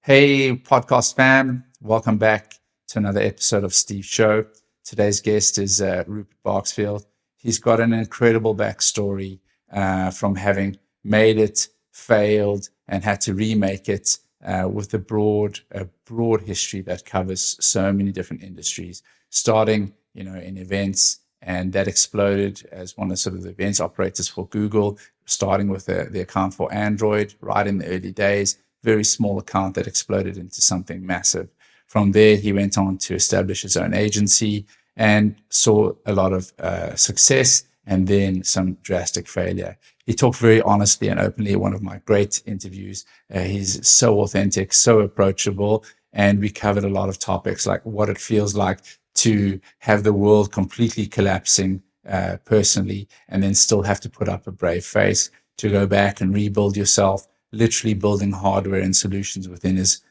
Hey, podcast fam. Welcome back to another episode of Steve's Show. Today's guest is Rupert Barksfield. He's got an incredible backstory from having made it, failed, and had to remake it with a broad history that covers so many different industries, starting, in events, and that exploded as one of sort of the events operators for Google, starting with the account for Android right in the early days. Very small account that exploded into something massive. From there, he went on to establish his own agency and saw a lot of success and then some drastic failure. He talked very honestly and openly. One of my great interviews. He's so authentic, so approachable, and we covered a lot of topics like what it feels like to have the world completely collapsing personally and then still have to put up a brave face to go back and rebuild yourself, literally building hardware and solutions within his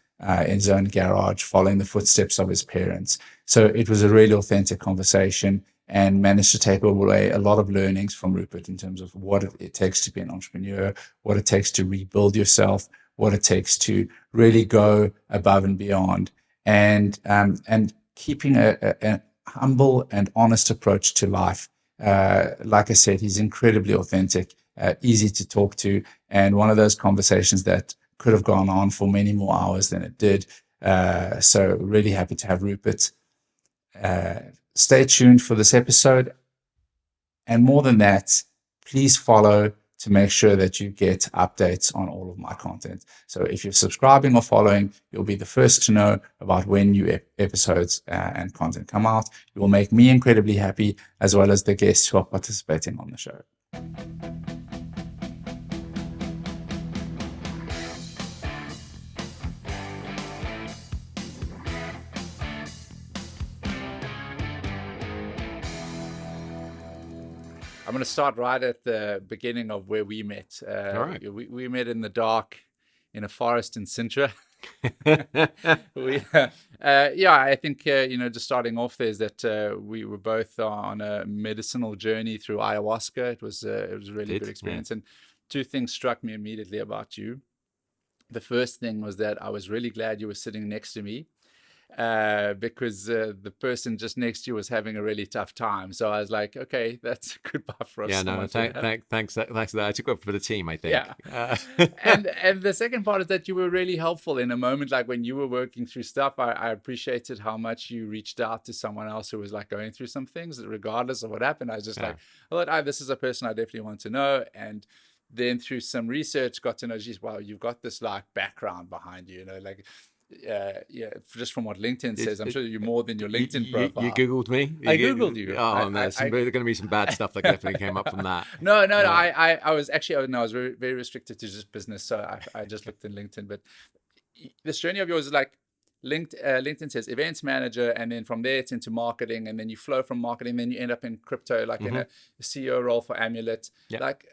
own garage, following the footsteps of his parents. So it was a really authentic conversation and managed to take away a lot of learnings from Rupert in terms of what it takes to be an entrepreneur, what it takes to rebuild yourself, what it takes to really go above and beyond, and keeping a humble and honest approach to life. Like I said, he's incredibly authentic, easy to talk to, and one of those conversations that could have gone on for many more hours than it did. So really happy to have Rupert. Stay tuned for this episode. And more than that, please follow to make sure that you get updates on all of my content. So if you're subscribing or following, you'll be the first to know about when new episodes and content come out. It will make me incredibly happy, as well as the guests who are participating on the show. I'm going to start right at the beginning of where we met. All right. We met in the dark in a forest in Sintra. I think, just starting off there is that we were both on a medicinal journey through ayahuasca. It was a really good experience. Yeah. And two things struck me immediately about you. The first thing was that I was really glad you were sitting next to me. Because the person just next to you was having a really tough time. So I was like, okay, that's a good buff for us. Yeah, no, thanks for that. I took up for the team, I think. Yeah. And the second part is that you were really helpful in a moment like when you were working through stuff. I appreciated how much you reached out to someone else who was like going through some things, regardless of what happened. I was just like, I thought, this is a person I definitely want to know. And then through some research, got to know, geez, wow, you've got this like background behind you, like. Just from what LinkedIn says, I'm sure you're more than your LinkedIn profile. You Googled me? I Googled you. Oh, there's going to be some bad stuff that definitely came up from that. No. I was actually, I was very, very restricted to just business. So I just looked in LinkedIn. But this journey of yours is like, LinkedIn says events manager, and then from there it's into marketing, and then you flow from marketing, then you end up in crypto, like in a CEO role for Amulet. Yeah. Like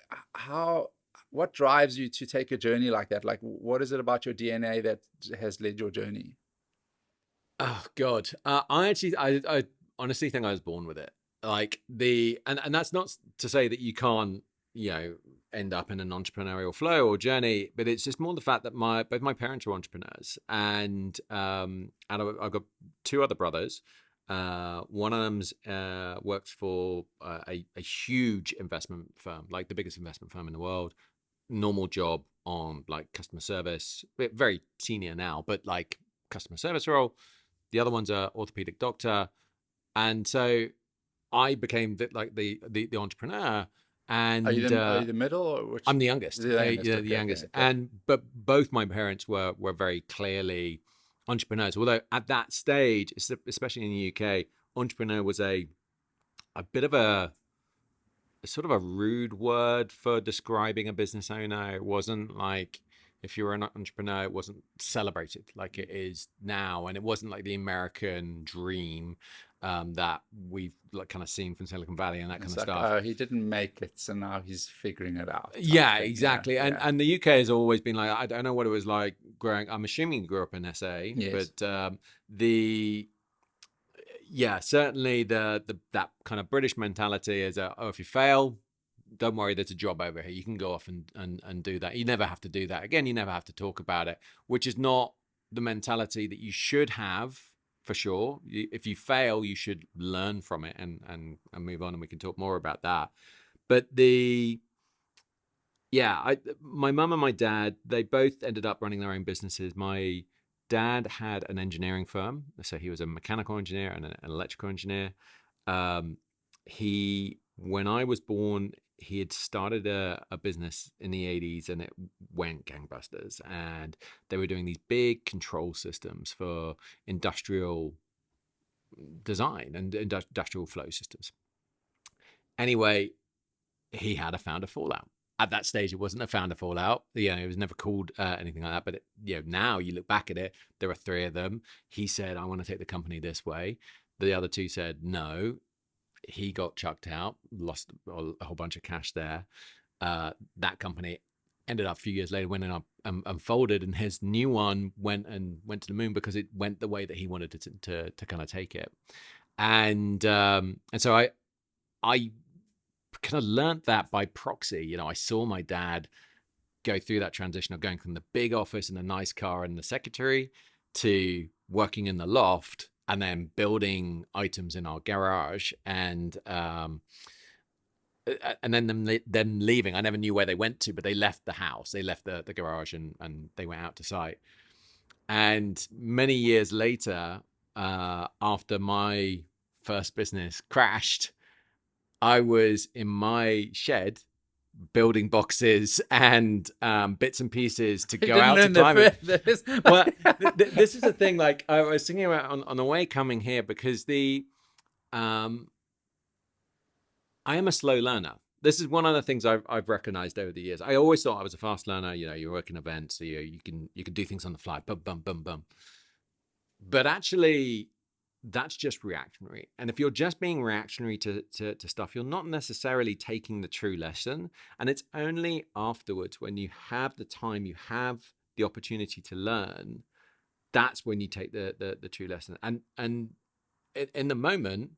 what drives you to take a journey like that? Like, what is it about your DNA that has led your journey? Oh God, I honestly think I was born with it. Like and that's not to say that you can't, end up in an entrepreneurial flow or journey, but it's just more the fact that both my parents were entrepreneurs, and I've got two other brothers. One of them's works for a huge investment firm, like the biggest investment firm in the world. Normal job on like customer service, very senior now, but like customer service role. The other one's a orthopedic doctor, and so I became the entrepreneur. And are you the middle, or which? I'm the youngest. The youngest. Okay. But both my parents were very clearly entrepreneurs. Although at that stage, especially in the UK, entrepreneur was a bit of a sort of a rude word for describing a business owner. It wasn't like, if you were an entrepreneur, it wasn't celebrated like it is now, and it wasn't like the American dream that we've like kind of seen from Silicon Valley and that kind of stuff. Oh, he didn't make it, so now he's figuring it out. Yeah, exactly. Yeah. And the UK has always been like, I don't know what it was like growing. I'm assuming you grew up in SA, yes. But certainly that kind of British mentality is if you fail, don't worry, there's a job over here. You can go off and do that. You never have to do that again. You never have to talk about it, which is not the mentality that you should have for sure. If you fail, you should learn from it and move on, and we can talk more about that. But my mum and my dad, they both ended up running their own businesses. My dad had an engineering firm, so he was a mechanical engineer and an electrical engineer. When I was born, he had started a business in the 80s, and it went gangbusters. And they were doing these big control systems for industrial design and industrial flow systems. Anyway, he had a founder fallout. At that stage, it wasn't a founder fallout. It was never called anything like that. But now you look back at it, there are three of them. He said, "I want to take the company this way." The other two said no. He got chucked out, lost a whole bunch of cash there. That company ended up a few years later went up and folded, and his new one went to the moon because it went the way that he wanted to kind of take it. And so I kind of learned that by proxy. I saw my dad go through that transition of going from the big office and the nice car and the secretary to working in the loft and then building items in our garage, and then them leaving. I never knew where they went to, but they left the house, they left the garage, and they went out to site. And many years later, after my first business crashed, I was in my shed building boxes and bits and pieces to go out to climb it. Well, this is the thing. Like, I was thinking about on the way coming here, because I am a slow learner. This is one of the things I've recognized over the years. I always thought I was a fast learner. You work in events, so you can do things on the fly, bum bum bum bum. But actually, that's just reactionary. And if you're just being reactionary to stuff, you're not necessarily taking the true lesson. And it's only afterwards, when you have the time, you have the opportunity to learn, that's when you take the true lesson. And in the moment,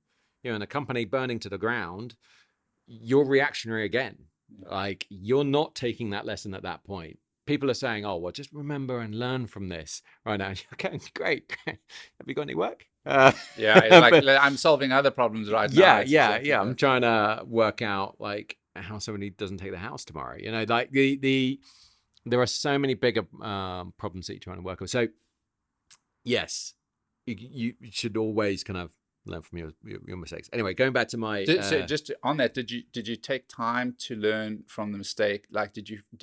in a company burning to the ground, you're reactionary again. Like, you're not taking that lesson at that point. People are saying, "Oh, well, just remember and learn from this right now." Okay, great. Have you got any work? I'm solving other problems right now. Yeah. I'm trying to work out like how somebody doesn't take the house tomorrow. Like there are so many bigger problems that you're trying to work with. So yes, you should always kind of learn from your mistakes. Anyway, going back to my so just on that, did you take time to learn from the mistake? Like,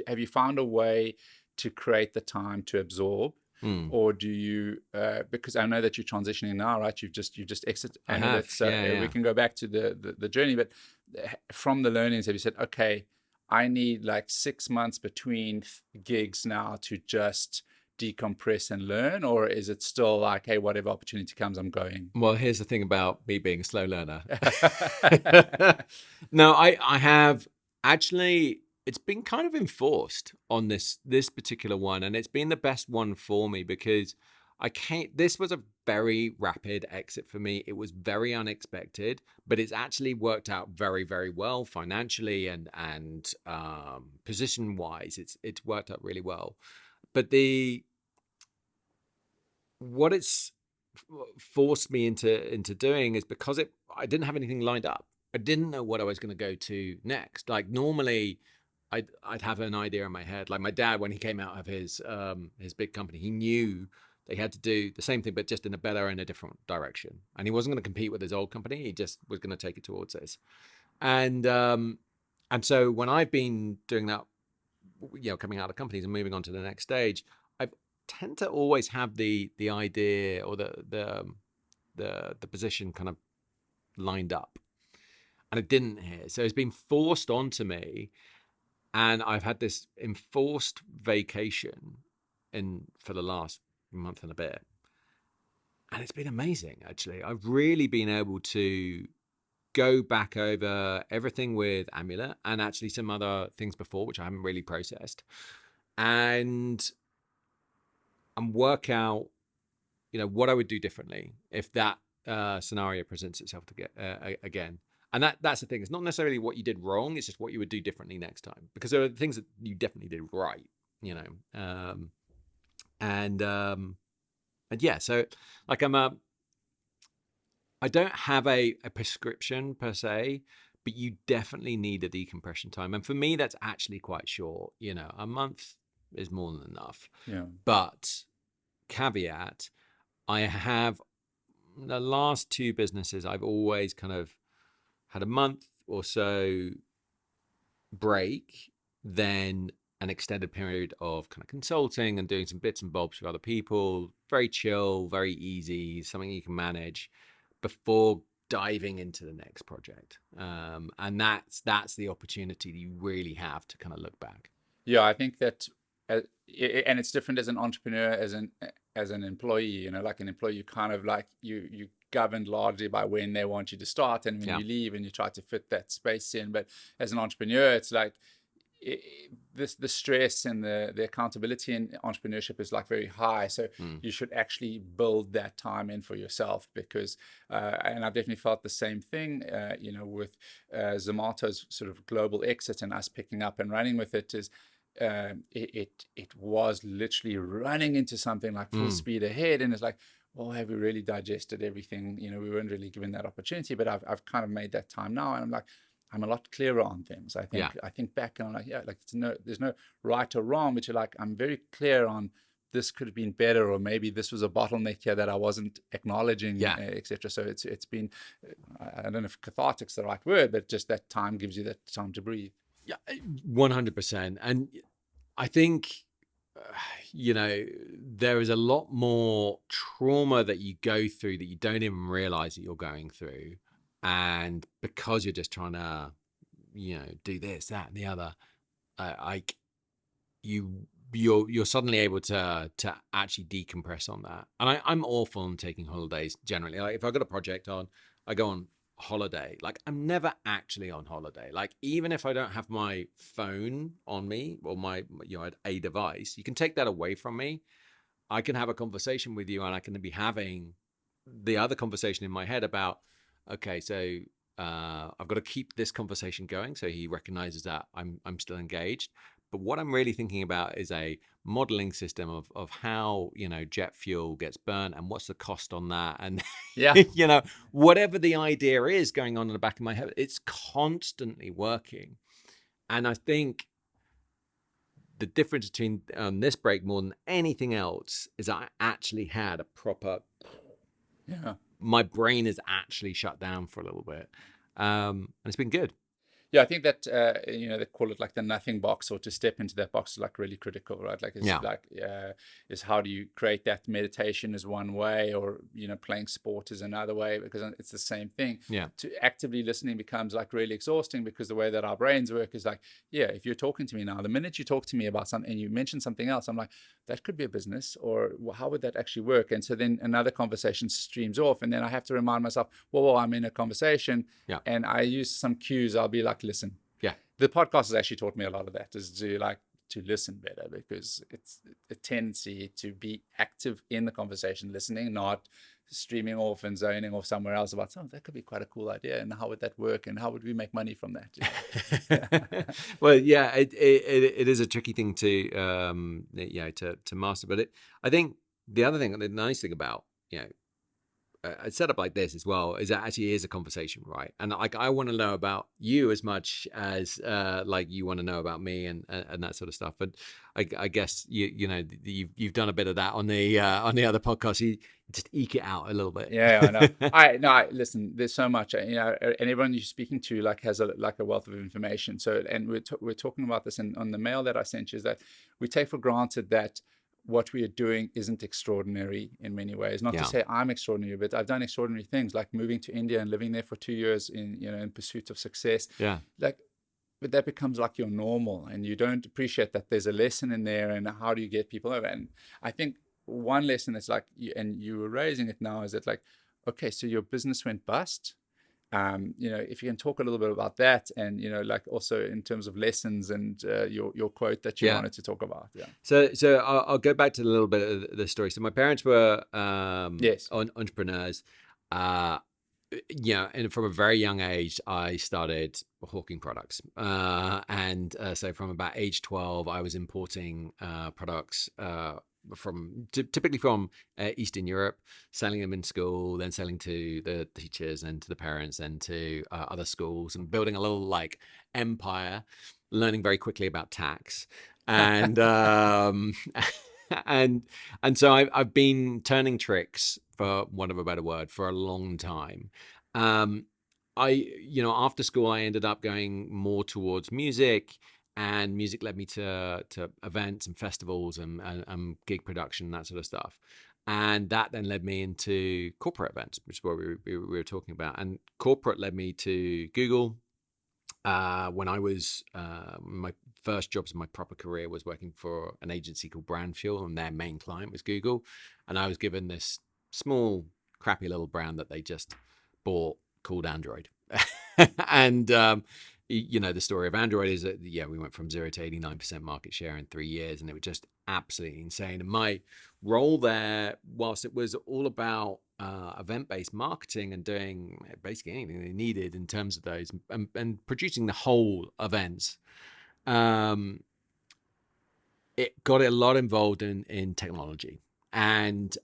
have you found a way to create the time to absorb? Or do you because I know that you're transitioning now, right? You've just exited, and we can go back to the journey, but from the learnings, have you said, okay, I need like 6 months between gigs now to just decompress and learn? Or is it still like, hey, whatever opportunity comes, I'm going? Well, here's the thing about me being a slow learner. No, I have actually, it's been kind of enforced on this particular one, and it's been the best one for me because this was a very rapid exit for me. It was very unexpected, but it's actually worked out very, very well financially and position wise. It's worked out really well. But what it's forced me into doing is because I didn't have anything lined up. I didn't know what I was going to go to next. Like, normally I'd have an idea in my head. Like, my dad, when he came out of his big company, he knew they had to do the same thing, but just in a better and a different direction. And he wasn't going to compete with his old company. He just was going to take it towards this. And so when I've been doing that, coming out of companies and moving on to the next stage, I tend to always have the idea or the position kind of lined up. And it didn't here. So it's been forced onto me. And I've had this enforced vacation for the last month and a bit. And it's been amazing, actually. I've really been able to go back over everything with Amulet and actually some other things before, which I haven't really processed. And work out, what I would do differently if that scenario presents itself again. And that's the thing. It's not necessarily what you did wrong. It's just what you would do differently next time. Because there are things that you definitely did right, And yeah, so like I don't have a prescription per se, but you definitely need a decompression time. And for me, that's actually quite short. You know, a month is more than enough. Yeah. But caveat, I have the last two businesses, I've always kind of had a month or so break, then an extended period of kind of consulting and doing some bits and bobs for other people. Very chill, very easy, something you can manage before diving into the next project. And that's the opportunity that you really have to kind of look back. Yeah, I think that, and it's different as an entrepreneur, as an employee. You know, like an employee, you kind of like you governed largely by when they want you to start and when Yeah. you leave, and you try to fit that space in. But as an entrepreneur, it's like the stress and the accountability in entrepreneurship is like very high. So you should actually build that time in for yourself, because and I've definitely felt the same thing. You know, with Zomato's sort of global exit and us picking up and running with it, is it was literally running into something like full speed ahead, and it's like, well, have we really digested everything? You know, we weren't really given that opportunity, but I've kind of made that time now, and I'm like, I'm a lot clearer on things. I think back and I'm like, yeah, like there's no right or wrong, but you're like, I'm very clear on this could have been better, or maybe this was a bottleneck here that I wasn't acknowledging, etc. So it's been, I don't know if cathartic's the right word, but just that time gives you that time to breathe. Yeah, 100%. And I think, you know, there is a lot more trauma that you go through that you don't even realize that you're going through. And because you're just trying to, you know, do this, that, and the other, like you're suddenly able to actually decompress on that. And I'm awful on taking holidays generally. Like if I've got a project on, I go on holiday. Like I'm never actually on holiday. Like even if I don't have my phone on me or my, you know, a device, you can take that away from me. I can have a conversation with you and I can be having the other conversation in my head about, okay, so I've got to keep this conversation going. So he recognizes that I'm still engaged. But what I'm really thinking about is a modeling system of how, you know, jet fuel gets burnt and what's the cost on that. And, you know, whatever the idea is going on in the back of my head, it's constantly working. And I think the difference between this break more than anything else is I actually had a proper, my brain is actually shut down for a little bit. And it's been good. Yeah, I think that you know, they call it like the nothing box, or to step into that box is like really critical, right? Like it's like is how do you create that? Meditation is one way, or you know, playing sport is another way, because it's the same thing. To actively listening becomes like really exhausting, because the way that our brains work is like, if you're talking to me now, the minute you talk to me about something and you mention something else, I'm like, that could be a business, or well, how would that actually work? And so then another conversation streams off, and then I have to remind myself, well, I'm in a conversation, and I use some cues. I'll be like, listen, the podcast has actually taught me a lot of that, is to listen better, because it's a tendency to be active in the conversation, listening, not streaming off and zoning off somewhere else about, that could be quite a cool idea, and how would that work, and how would we make money from that? Well, it is a tricky thing to you know, to master, but I think the other thing, the nice thing about, you know, a setup like this as well is that actually is a conversation, right? And like I want to know about you as much as like you want to know about me, and that sort of stuff. But I guess you know, you've done a bit of that on the other podcast. You just eke it out a little bit. I know. Listen, there's so much, you know, and everyone you're speaking to like has a wealth of information. So, and we're talking about this on the mail that I sent you, is that we take for granted that what we are doing isn't extraordinary in many ways. Not to say I'm extraordinary, but I've done extraordinary things, like moving to India and living there for 2 years in pursuit of success. But that becomes like your normal, and you don't appreciate that there's a lesson in there, and how do you get people over? And I think one lesson that's like, and you were raising it now, is that like, okay, so your business went bust. You know, if you can talk a little bit about that, and you know, like also in terms of lessons, and your quote that you wanted to talk about. So I'll go back to a little bit of the story. So my parents were entrepreneurs. You know, and from a very young age, I started hawking products. And so from about age 12, I was importing products typically from Eastern Europe, selling them in school, then selling to the teachers and to the parents and to other schools, and building a little like empire, learning very quickly about tax. And and so I've been turning tricks, for want of a better word, for a long time. After school, I ended up going more towards music, and music led me to events and festivals and gig production and that sort of stuff. And that then led me into corporate events, which is what we were talking about. And corporate led me to Google. When I was my first jobs in my proper career was working for an agency called Brand Fuel, and their main client was Google. And I was given this small, crappy little brand that they just bought called Android. And the story of Android is that we went from 0 to 89% market share in 3 years, and it was just absolutely insane. And my role there, whilst it was all about event-based marketing and doing basically anything they needed in terms of those and producing the whole events, it got a lot involved in technology, and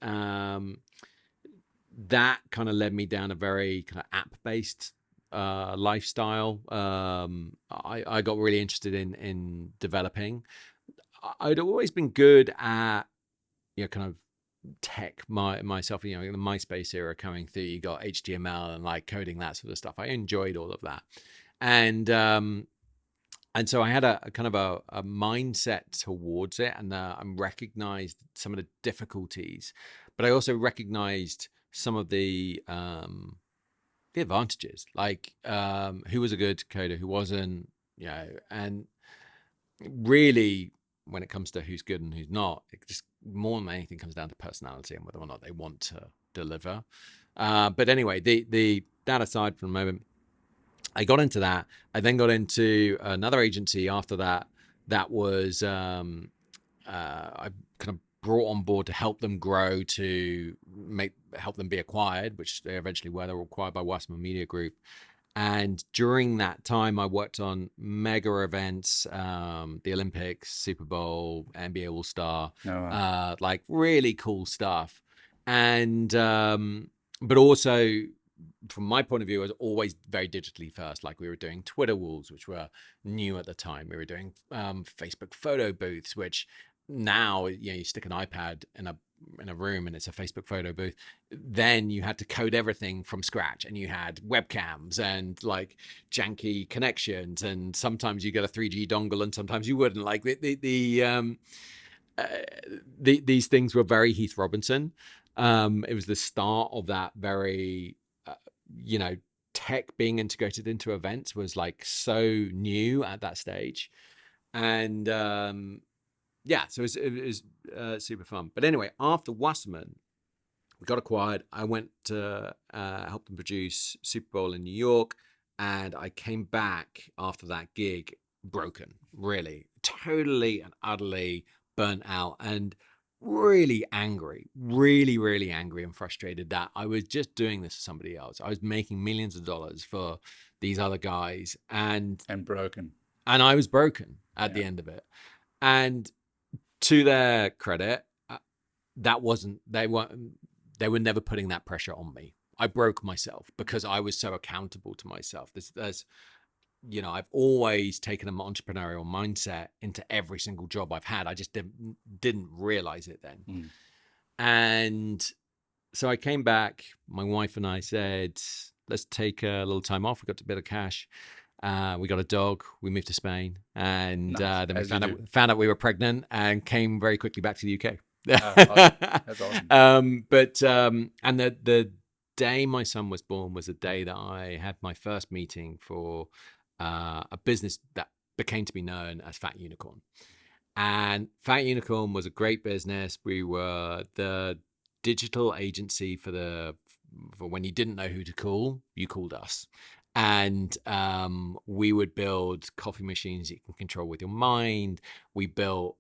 that kind of led me down a very kind of app-based lifestyle. I got really interested in developing. I'd always been good at kind of tech myself, in the MySpace era coming through. You got HTML and like coding, that sort of stuff. I enjoyed all of that, and so I had a kind of a mindset towards it, and I recognized some of the difficulties, but I also recognized some of the advantages, like who was a good coder, who wasn't, and really when it comes to who's good and who's not, it just more than anything comes down to personality and whether or not they want to deliver. But anyway, that aside for a moment, I got into that. I then got into another agency after that. That was I kind of brought on board to help them grow, to help them be acquired, which they eventually were. They were acquired by Wasserman Media Group. And during that time, I worked on mega events, the Olympics, Super Bowl, NBA All-Star, like really cool stuff. And but also, from my point of view, I was always very digitally first. Like we were doing Twitter walls, which were new at the time. We were doing Facebook photo booths, which now you stick an iPad in a room and it's a Facebook photo booth. Then you had to code everything from scratch, and you had webcams and like janky connections, and sometimes you get a 3G dongle and sometimes you wouldn't. Like these things were very Heath Robinson. It was the start of that very tech being integrated into events was like so new at that stage. And so it was super fun. But anyway, after Wasserman, we got acquired. I went to help them produce Super Bowl in New York, and I came back after that gig broken, really, totally and utterly burnt out, and really angry, really, really angry and frustrated that I was just doing this for somebody else. I was making millions of dollars for these other guys, and broken. And I was broken at the end of it. And to their credit, they were never putting that pressure on me. I broke myself because I was so accountable to myself. I've always taken an entrepreneurial mindset into every single job I've had. I just didn't realize it then. And so I came back. My wife and I said, let's take a little time off. We got a bit of cash. We got a dog. We moved to Spain, and then we found out we were pregnant, and came very quickly back to the UK. Awesome. That's awesome. And the day my son was born was the day that I had my first meeting for a business that became to be known as Fat Unicorn. And Fat Unicorn was a great business. We were the digital agency for when you didn't know who to call, you called us. And we would build coffee machines you can control with your mind. We built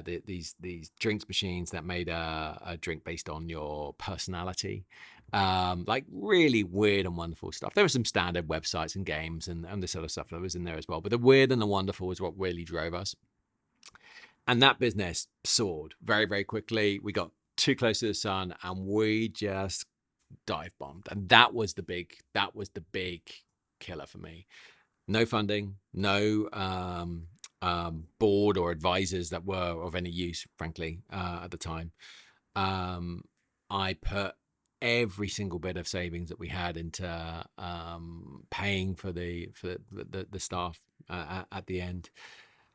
these drinks machines that made a drink based on your personality. Like really weird and wonderful stuff. There were some standard websites and games and this other stuff that was in there as well. But the weird and the wonderful was what really drove us. And that business soared very, very quickly. We got too close to the sun, and we just dive bombed. And that was the big killer for me. No funding, no board or advisors that were of any use, frankly, at the time. I put every single bit of savings that we had into paying for the staff at the end.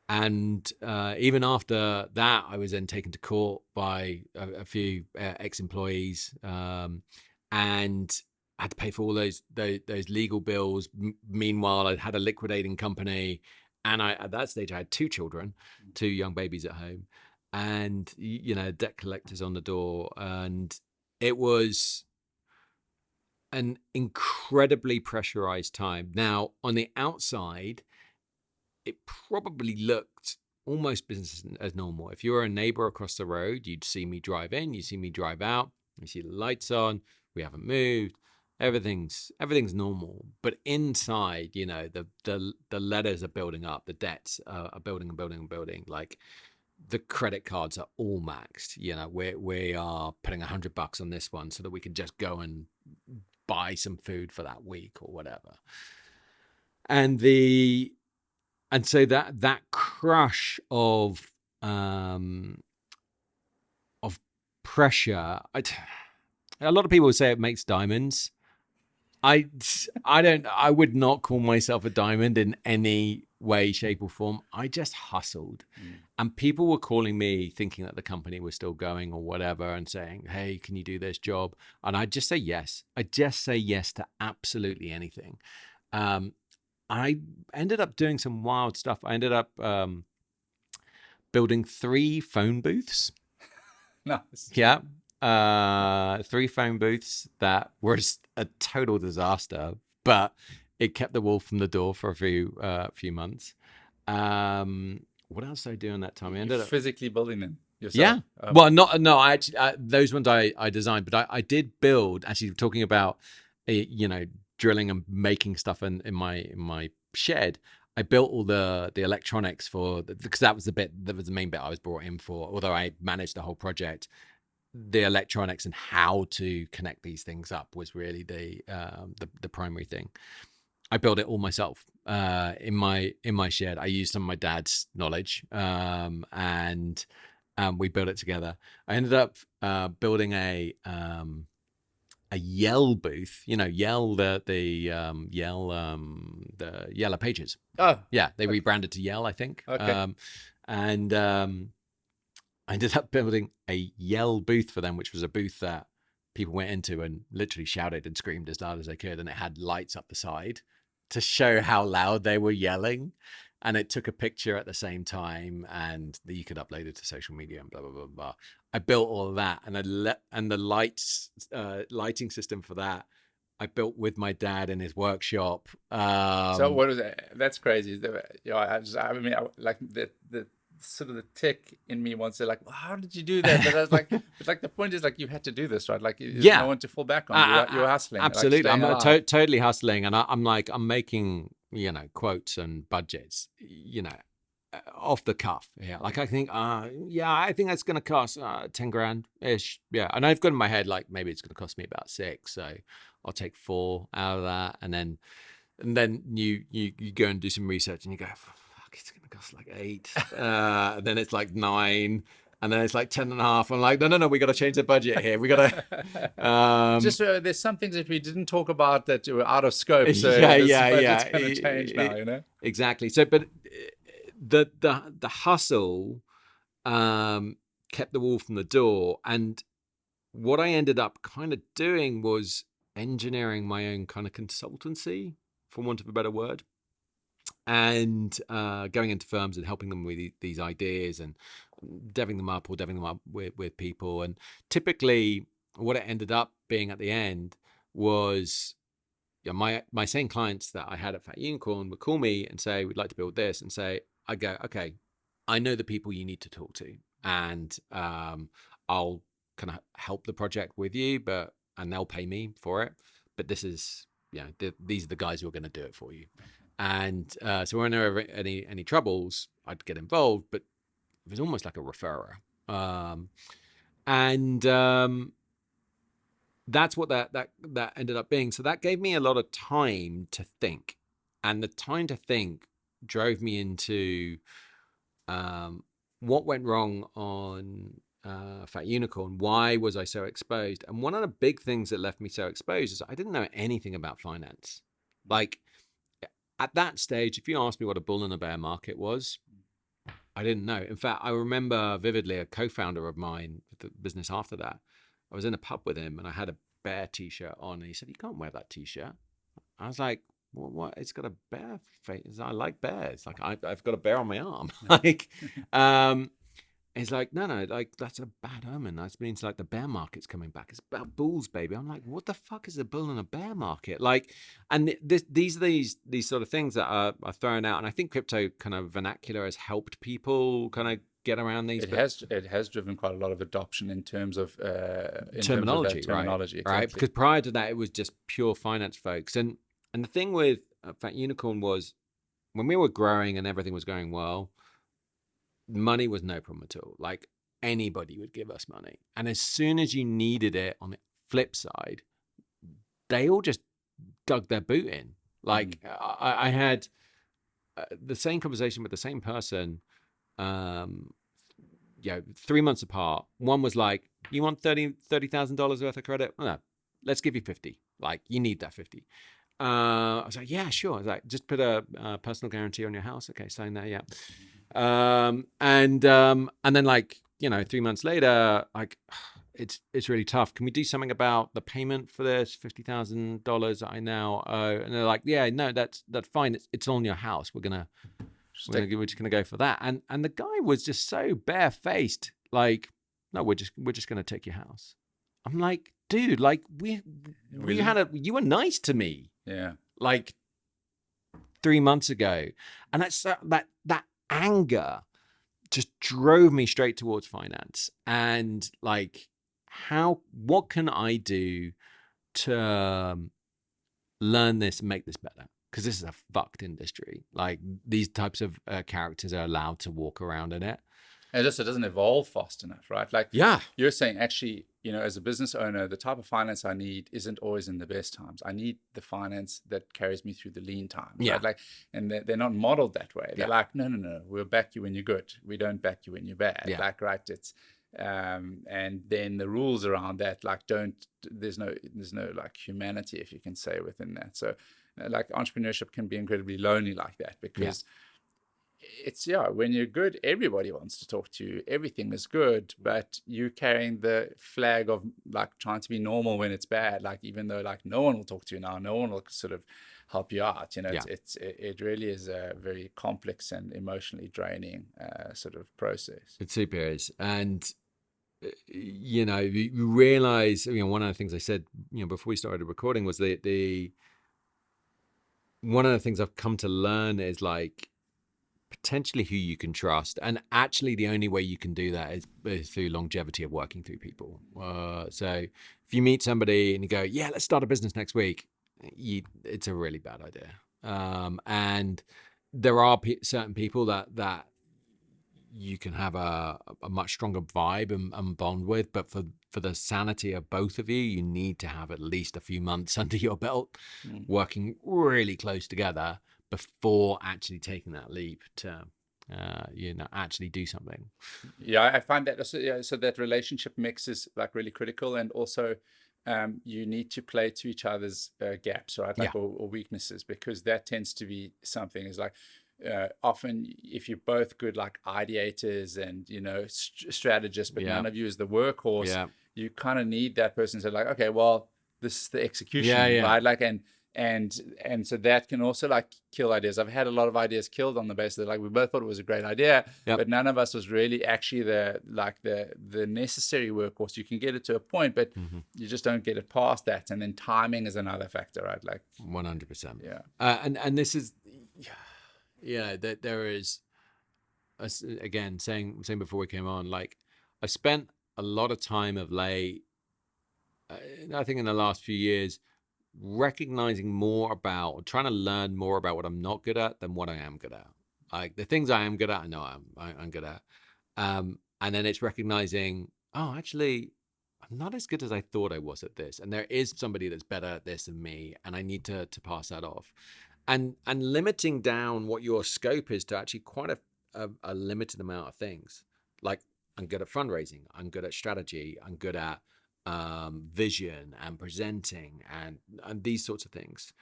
And even after that, I was then taken to court by a few ex-employees, and I had to pay for all those legal bills. Meanwhile, I had a liquidating company, and at that stage I had 2 children, 2 young babies at home, and debt collectors on the door, and it was an incredibly pressurized time. Now, on the outside, it probably looked almost business as normal. If you were a neighbor across the road, you'd see me drive in, you see me drive out, you see the lights on, we haven't moved, everything's normal. But inside, the letters are building up, the debts are building and building and building. Like, the credit cards are all maxed. We are putting $100 on this one so that we can just go and buy some food for that week or whatever. And so that crush of pressure, a lot of people would say it makes diamonds. I would not call myself a diamond in any way, shape, or form. I just hustled. And people were calling me thinking that the company was still going or whatever, and saying, hey, can you do this job? And I'd just say yes. I just say yes to absolutely anything. I ended up doing some wild stuff. I ended up building 3 phone booths. Nice. Yeah. 3 phone booths that were a total disaster, but it kept the wolf from the door for a few months. What else did I do in that time? I ended up physically building them yourself. Yeah. Well, no, I actually, those ones I designed, but I did build, actually, talking about, drilling and making stuff in my shed. I built all the electronics because that was the main bit I was brought in for, although I managed the whole project. The electronics and how to connect these things up was really the primary thing. I built it all myself in my shed. I used some of my dad's knowledge, and we built it together. I ended up building a Yell booth. Yell, the Yellow Pages. Oh, yeah, they rebranded to Yell, I think. Okay. And I ended up building a Yell booth for them, which was a booth that people went into and literally shouted and screamed as loud as they could, and it had lights up the side to show how loud they were yelling, and it took a picture at the same time, and you could upload it to social media and blah blah blah blah. I built all of that, and the lighting system for that I built with my dad in his workshop. So what is that? That's crazy. Like the sort of the tick in me wants to, like, well, how did you do that? But I was like, but like the point is, like, you had to do this, right? Like, there's no one to fall back on. You were hustling. Absolutely. Like, I'm totally hustling, and I'm making quotes and budgets off the cuff. Yeah, like I think I think that's going to cost 10 grand ish. Yeah, and I've got in my head like maybe it's going to cost me about 6, so I'll take 4 out of that, and then you go and do some research and you go, it's going to cost like 8. And then it's like 9. And then it's like 10 and a half. I'm like, no, we got to change the budget here. We got to. Just there's some things that we didn't talk about that were out of scope. So yeah. It's going to change now, Exactly. So, but the hustle kept the wolf from the door. And what I ended up kind of doing was engineering my own kind of consultancy, for want of a better word. And going into firms and helping them with these ideas and deving them up with people. And typically what it ended up being at the end was my same clients that I had at Fat Unicorn would call me and say, we'd like to build this, and say, I go, okay, I know the people you need to talk to, and I'll kind of help the project with you, and they'll pay me for it. But this is, these are the guys who are going to do it for you. And so when there were any troubles, I'd get involved, but was almost like a referrer. And that's what that ended up being. So that gave me a lot of time to think, and the time to think drove me into what went wrong on Fat Unicorn. Why was I so exposed? And one of the big things that left me so exposed is I didn't know anything about finance. Like, at that stage, if you asked me what a bull and a bear market was, I didn't know. In fact, I remember vividly a co-founder of mine, the business after that, I was in a pub with him and I had a bear t-shirt on, and he said, "You can't wear that t-shirt." I was like, "Well, what? It's got a bear face. I like bears. Like, I've got a bear on my arm." Like, he's like, no, like, that's a bad omen. That means like the bear market's coming back. It's about bulls, baby. I'm like, what the fuck is a bull and a bear market? Like, and these sort of things that are thrown out. And I think crypto kind of vernacular has helped people kind of get around these. It has driven quite a lot of adoption in terms of terminology, exactly. Right? Because prior to that, it was just pure finance folks. And the thing with Fat Unicorn was, when we were growing and everything was going well, money was no problem at all. Like, anybody would give us money, and as soon as you needed it, on the flip side, they all just dug their boot in. Like, I had the same conversation with the same person, 3 months apart. One was like, "You want $30,000 worth of credit? No, let's give you 50. Like, you need that 50." I was like, "Yeah, sure." I was like, "Just put a personal guarantee on your house." Okay, sign that. Yeah. And then, like, 3 months later, like, it's really tough. Can we do something about the payment for this $50,000 that I now owe? And they're like, "Yeah, no, that's fine. It's on your house. We're just gonna go for that." And the guy was just so barefaced, like, "No, we're just gonna take your house." I'm like, "Dude, like, you were nice to me, Yeah, like, 3 months ago," and that's that anger just drove me straight towards finance. And, like, what can I do to learn this and make this better? Because this is a fucked industry. Like, these types of characters are allowed to walk around in it. and just it doesn't evolve fast enough, right? Like, Yeah. you're saying, actually, as a business owner, the type of finance I need isn't always in the best times. I need the finance that carries me through the lean times. Yeah. Right? Like, and they're not modeled that way. They're Yeah. like, no, we'll back you when you're good. We don't back you when you're bad. Yeah. Like, right? It's and then the rules around that, like, there's no like humanity, if you can say, within that. So like, entrepreneurship can be incredibly lonely like that, because it's, when you're good, everybody wants to talk to you, everything is good, but you carrying the flag of, like, trying to be normal when it's bad, like, even though, like, no one will talk to you now, no one will sort of help you out. It really is a very complex and emotionally draining sort of process. It super is. And you realize, one of the things I said, before we started recording, was the one of the things I've come to learn is, like, potentially who you can trust. And actually, the only way you can do that is through longevity of working through people. So if you meet somebody and you go, "Yeah, let's start a business next week," it's a really bad idea. And there are certain people that you can have a much stronger vibe and bond with, but for the sanity of both of you, you need to have at least a few months under your belt, working really close together before actually taking that leap to actually do something. Yeah, I find that also, so that relationship mix is, like, really critical. And also, you need to play to each other's gaps, right? Like, or weaknesses, because that tends to be something, is like, often, if you're both good, like, ideators and strategists, but none of you is the workhorse, you kind of need that person to, like, "Okay, well, this is the execution," right? Like, and so that can also, like, kill ideas. I've had a lot of ideas killed on the basis that, like, we both thought it was a great idea, but none of us was really actually the necessary workhorse. You can get it to a point, but you just don't get it past that. And then timing is another factor, right? Like, 100%. Yeah. And this is, that there is, again, saying before we came on, like, I spent a lot of time of late, I think in the last few years, recognizing more about, trying to learn more about what I'm not good at than what I am good at. Like, the things I am good at, I know I'm good at. And then it's recognizing, oh, actually, I'm not as good as I thought I was at this, and there is somebody that's better at this than me, and I need to pass that off, and limiting down what your scope is to actually quite a limited amount of things. Like, I'm good at fundraising, I'm good at strategy, I'm good at vision and presenting and these sorts of things.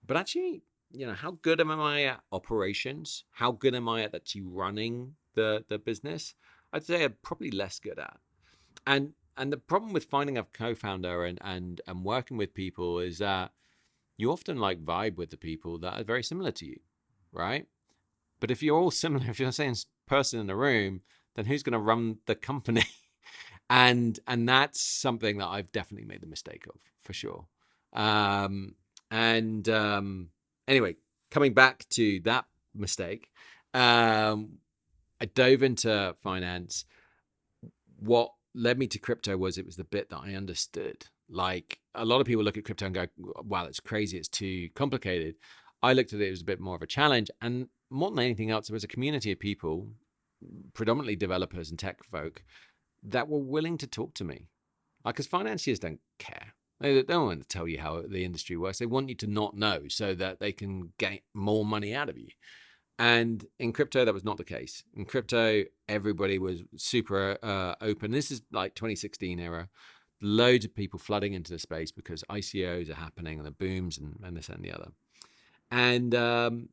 But actually, how good am I at operations? How good am I at actually running the business? I'd say I'm probably less good at. And the problem with finding a co-founder and working with people is that you often like vibe with the people that are very similar to you, right? But if you're all similar, if you're the same person in the room, then who's going to run the company? and that's something that I've definitely made the mistake of, for sure. And anyway, coming back to that mistake, I dove into finance. What led me to crypto was it was the bit that I understood. Like, a lot of people look at crypto and go, wow, it's crazy, it's too complicated. I looked at it as a bit more of a challenge. And more than anything else, there was a community of people, predominantly developers and tech folk, that were willing to talk to me. Like, because financiers don't care. They don't want to tell you how the industry works. They want you to not know so that they can get more money out of you. And in crypto, that was not the case. In crypto, everybody was super open. This is like 2016 era. Loads of people flooding into the space because ICOs are happening and the booms and this and the other. And in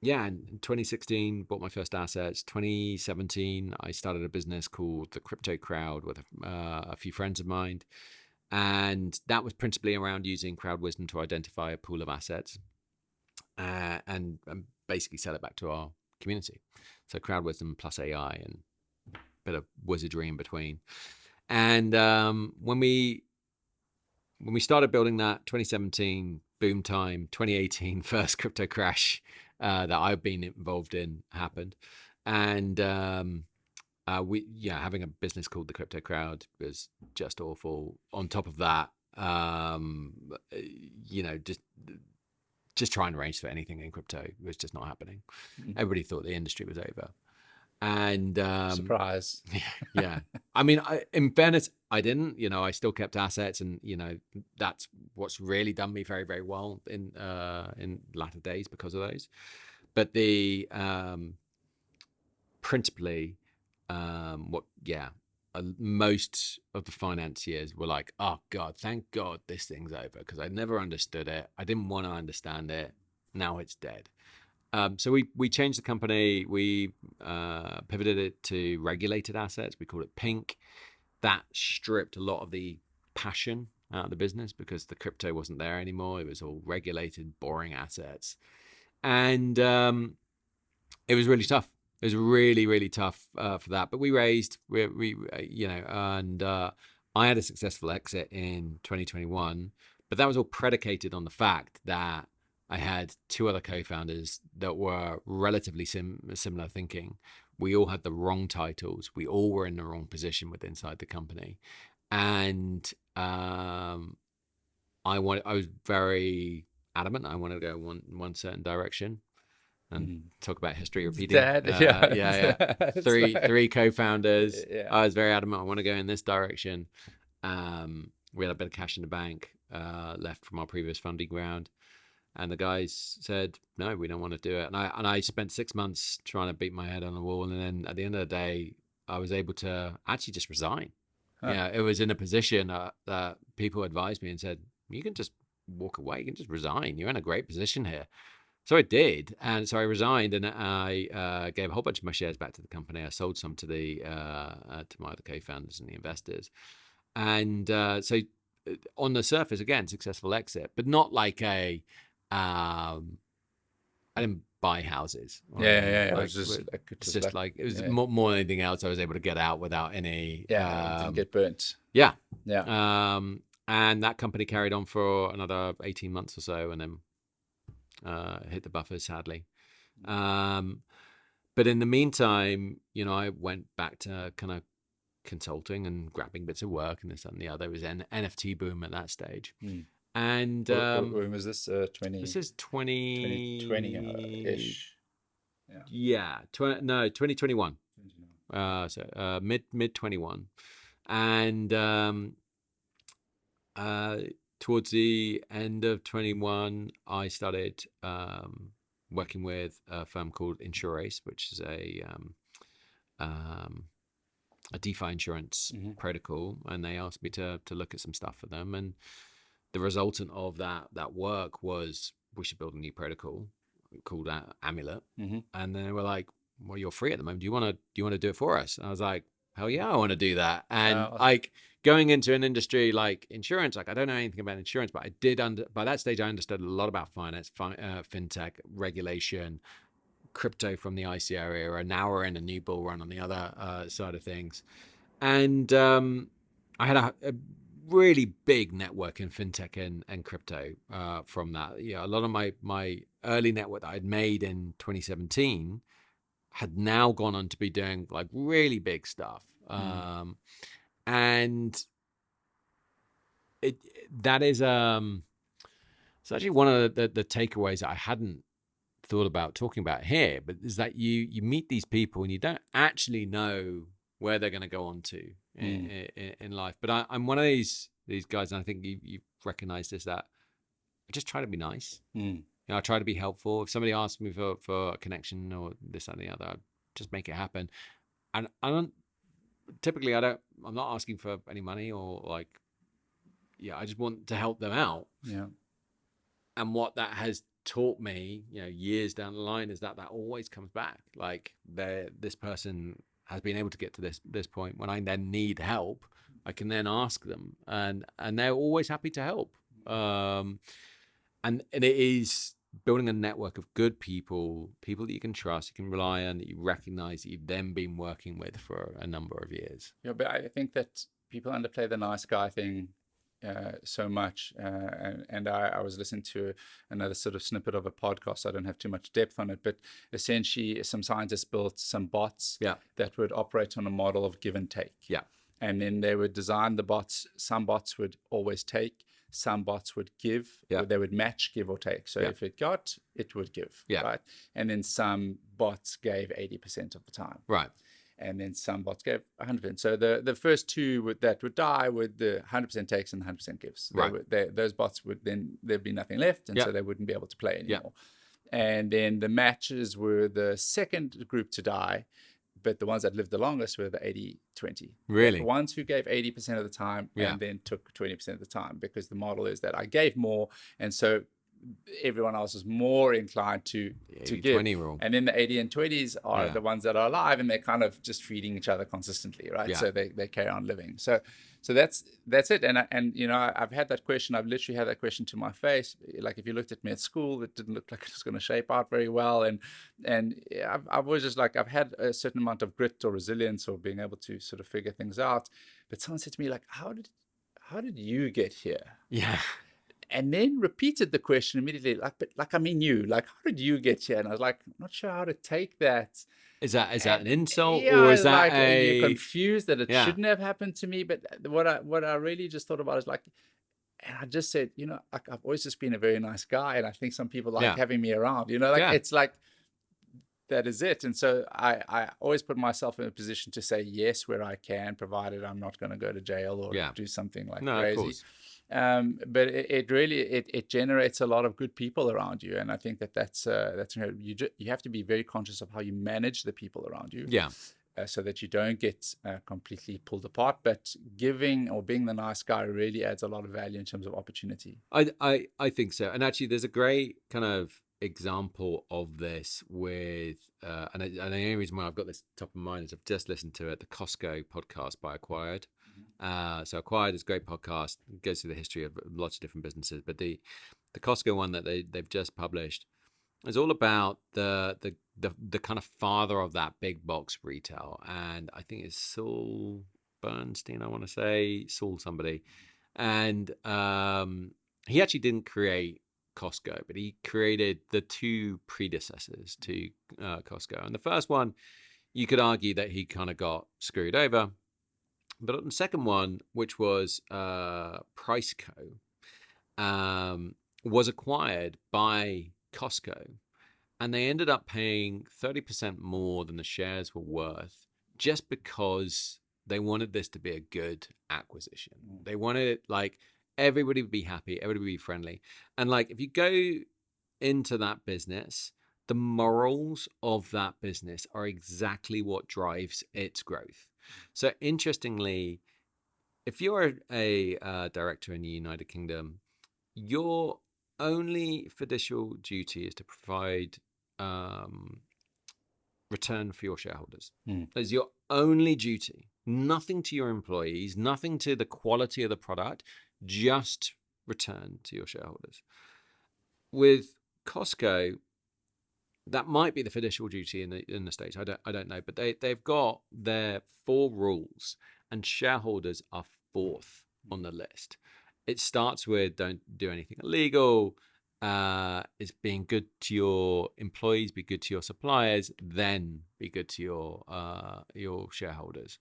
2016, bought my first assets. 2017, I started a business called the Crypto Crowd with a few friends of mine. And that was principally around using crowd wisdom to identify a pool of assets and basically sell it back to our community. So crowd wisdom plus AI and a bit of wizardry in between. And when we started building that, 2017 boom time, 2018 first crypto crash that I've been involved in happened, and having a business called the Crypto Crowd was just awful. On top of that, just trying to arrange for anything in crypto was just not happening. Everybody thought the industry was over. And surprise. Yeah. I mean, in fairness, I didn't. I still kept assets, and that's what's really done me very, very well in latter days because of those. But the principally, most of the financiers were like, "Oh God, thank God this thing's over," because I never understood it. I didn't want to understand it. Now it's dead. So we changed the company. We pivoted it to regulated assets. We called it Pink. That stripped a lot of the passion out of the business because the crypto wasn't there anymore. It was all regulated, boring assets. And it was really tough. It was really, really tough for that. But we raised, and I had a successful exit in 2021. But that was all predicated on the fact that I had two other co-founders that were relatively similar thinking. We all had the wrong titles. We all were in the wrong position inside the company. And I was very adamant. I wanted to go one certain direction. And talk about history repeating. Three co-founders. Yeah. I was very adamant. I want to go in this direction. We had a bit of cash in the bank left from our previous funding round. And the guys said, no, we don't want to do it. And I spent 6 months trying to beat my head on the wall. And then at the end of the day, I was able to actually just resign. Yeah, it was in a position that people advised me and said, you can just walk away. You can just resign. You're in a great position here. So I did. And so I resigned, and I gave a whole bunch of my shares back to the company. I sold some to to my other co-founders and the investors. And so on the surface, again, successful exit, but not like I didn't buy houses. It was more than anything else. I was able to get out without any. Didn't get burnt. Yeah. And that company carried on for another 18 months or so, and then hit the buffers, sadly. But in the meantime, I went back to kind of consulting and grabbing bits of work and this and the other. It was an NFT boom at that stage. And when was this? This is 2020-ish. 2021. mid 21, and towards the end of 21, I started working with a firm called Insurace, which is a DeFi insurance protocol, and they asked me to look at some stuff for them. And the resultant of that work was we should build a new protocol called Amulet. And then they were like, "Well, you're free at the moment. Do you want to do it for us?" And I was like, "Hell yeah, I want to do that." And like going into an industry like insurance, like I don't know anything about insurance, but I did by that stage I understood a lot about finance, fintech, regulation, crypto from the icy area, and now we're in a new bull run on the other side of things. And I had a really big network in fintech and crypto from that. Yeah, a lot of my early network that I'd made in 2017 had now gone on to be doing like really big stuff. And that is it's actually one of the takeaways that I hadn't thought about talking about here, but is that you meet these people and you don't actually know where they're going to go on to in life. But I'm one of these guys, and I think you've recognized this, that I just try to be nice. I try to be helpful. If somebody asks me for a connection or this and the other, I just make it happen. And I'm not asking for any money or like, I just want to help them out. Yeah. And what that has taught me, years down the line, is that always comes back. Like this person has been able to get to this point. When I then need help, I can then ask them, and they're always happy to help. And it is building a network of good people that you can trust, you can rely on, that you recognize that you've then been working with for a number of years. Yeah, but I think that people underplay the nice guy thing so much. And I was listening to another sort of snippet of a podcast. So I don't have too much depth on it, but essentially some scientists built some bots that would operate on a model of give and take. Yeah. And then they would design the bots. Some bots would always take. Some bots would give. They would match give or take. So if it got, it would give. Right. And then some bots gave 80% of the time. Right. And then some bots gave 100%. So the first two that would die would the 100% takes and 100% gives. Right. Those bots would then, there'd be nothing left, and so they wouldn't be able to play anymore. And then the matches were the second group to die, but the ones that lived the longest were the 80-20. Really? The ones who gave 80% of the time and then took 20% of the time, because the model is that I gave more, and so everyone else is more inclined to give. Rule. And then the 80 and 20s are the ones that are alive, and they're kind of just feeding each other consistently, right? So they carry on living. So that's it. And I've had that question. I've literally had that question to my face. Like, if you looked at me at school, it didn't look like it was going to shape out very well. And I've always just like, I've had a certain amount of grit or resilience or being able to sort of figure things out. But someone said to me, like, how did you get here? Yeah. And then repeated the question immediately, how did you get here? And I was like, I'm not sure how to take that. Is that an insult, or is that are you confused that it shouldn't have happened to me? But what I really just thought about is like, and I just said, like, I've always just been a very nice guy, and I think some people like having me around. It's like, that is it. And so I always put myself in a position to say yes where I can, provided I'm not going to go to jail or do something like crazy. Of course. But it really generates a lot of good people around you, and I think that's you have to be very conscious of how you manage the people around you, so that you don't get completely pulled apart. But giving or being the nice guy really adds a lot of value in terms of opportunity. I think so. And actually, there's a great kind of example of this with and the only reason why I've got this top of mind is I've just listened to it, the Costco podcast by Acquired. So Acquired is a great podcast. It goes through the history of lots of different businesses, but the Costco one that they've just published is all about the kind of father of that big box retail, and I think it's Saul Bernstein, I want to say, Saul somebody, and he actually didn't create Costco, but he created the two predecessors to Costco. And the first one, you could argue that he kind of got screwed over. But on the second one, which was Priceco, was acquired by Costco, and they ended up paying 30% more than the shares were worth just because they wanted this to be a good acquisition. They wanted it like everybody would be happy, everybody would be friendly. And like if you go into that business, the morals of that business are exactly what drives its growth. So interestingly, if you're a director in the United Kingdom, your only fiducial duty is to provide return for your shareholders. That's your only duty. Nothing to your employees, nothing to the quality of the product, just return to your shareholders. With Costco, that might be the fiducial duty in the States. I don't know, but they've got their 4 rules, and shareholders are 4th on the list. It starts with don't do anything illegal. It's being good to your employees, be good to your suppliers, then be good to your shareholders.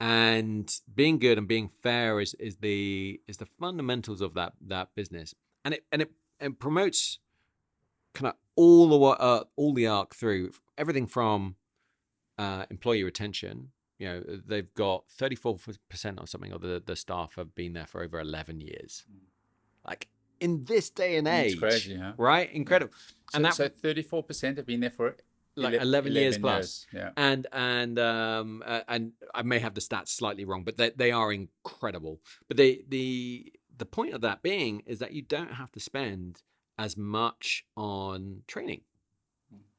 And being good and being fair is the fundamentals of that business, and it promotes kind of all the arc through everything from employee retention. You know, they've got 34% or something of the staff have been there for over 11 years. Like in this day and age, it's crazy, huh? Right? Incredible. Yeah. So 34% have been there for like 11 years plus. Yeah. And I may have the stats slightly wrong, but they are incredible. But the point of that being is that you don't have to spend as much on training.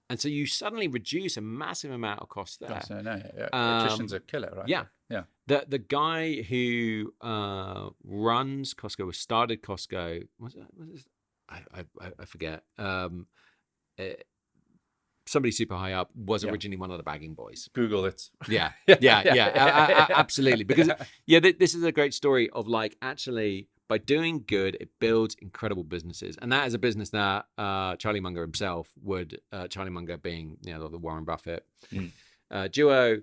And so you suddenly reduce a massive amount of cost there. Yes, I know. Attrition's a killer, right? Yeah. Yeah. The guy who runs Costco or started Costco, I forget. Somebody super high up was originally one of the bagging boys. Google it. Yeah. Absolutely. Because this is a great story of like actually by doing good, it builds incredible businesses. And that is a business that Charlie Munger himself would, Charlie Munger being, the Warren Buffett duo,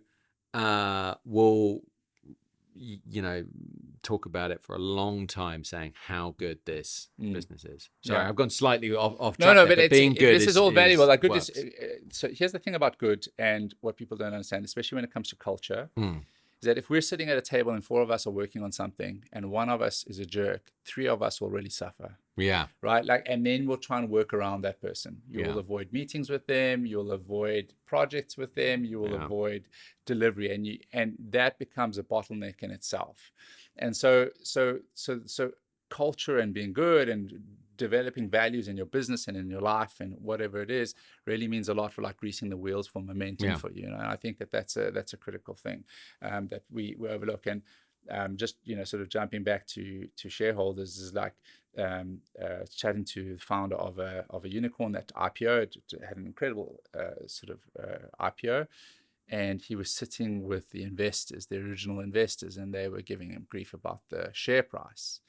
will, talk about it for a long time, saying how good this business is. Sorry, I've gone slightly off track. No, there, but being good this is all valuable. Like good works. So here's the thing about good and what people don't understand, especially when it comes to culture. Is that if we're sitting at a table and 4 of us are working on something and 1 of us is a jerk, 3 of us will really suffer. Yeah. Right. Like, and then we'll try and work around that person. You will avoid meetings with them. You'll avoid projects with them. You will avoid delivery, and that becomes a bottleneck in itself. And so culture and being good and developing values in your business and in your life and whatever it is really means a lot for like greasing the wheels for momentum for you. And I think that's a critical thing that we overlook. And just sort of jumping back to shareholders is like chatting to the founder of a unicorn that IPO. It had an incredible IPO. And he was sitting with the investors, the original investors, and they were giving him grief about the share price.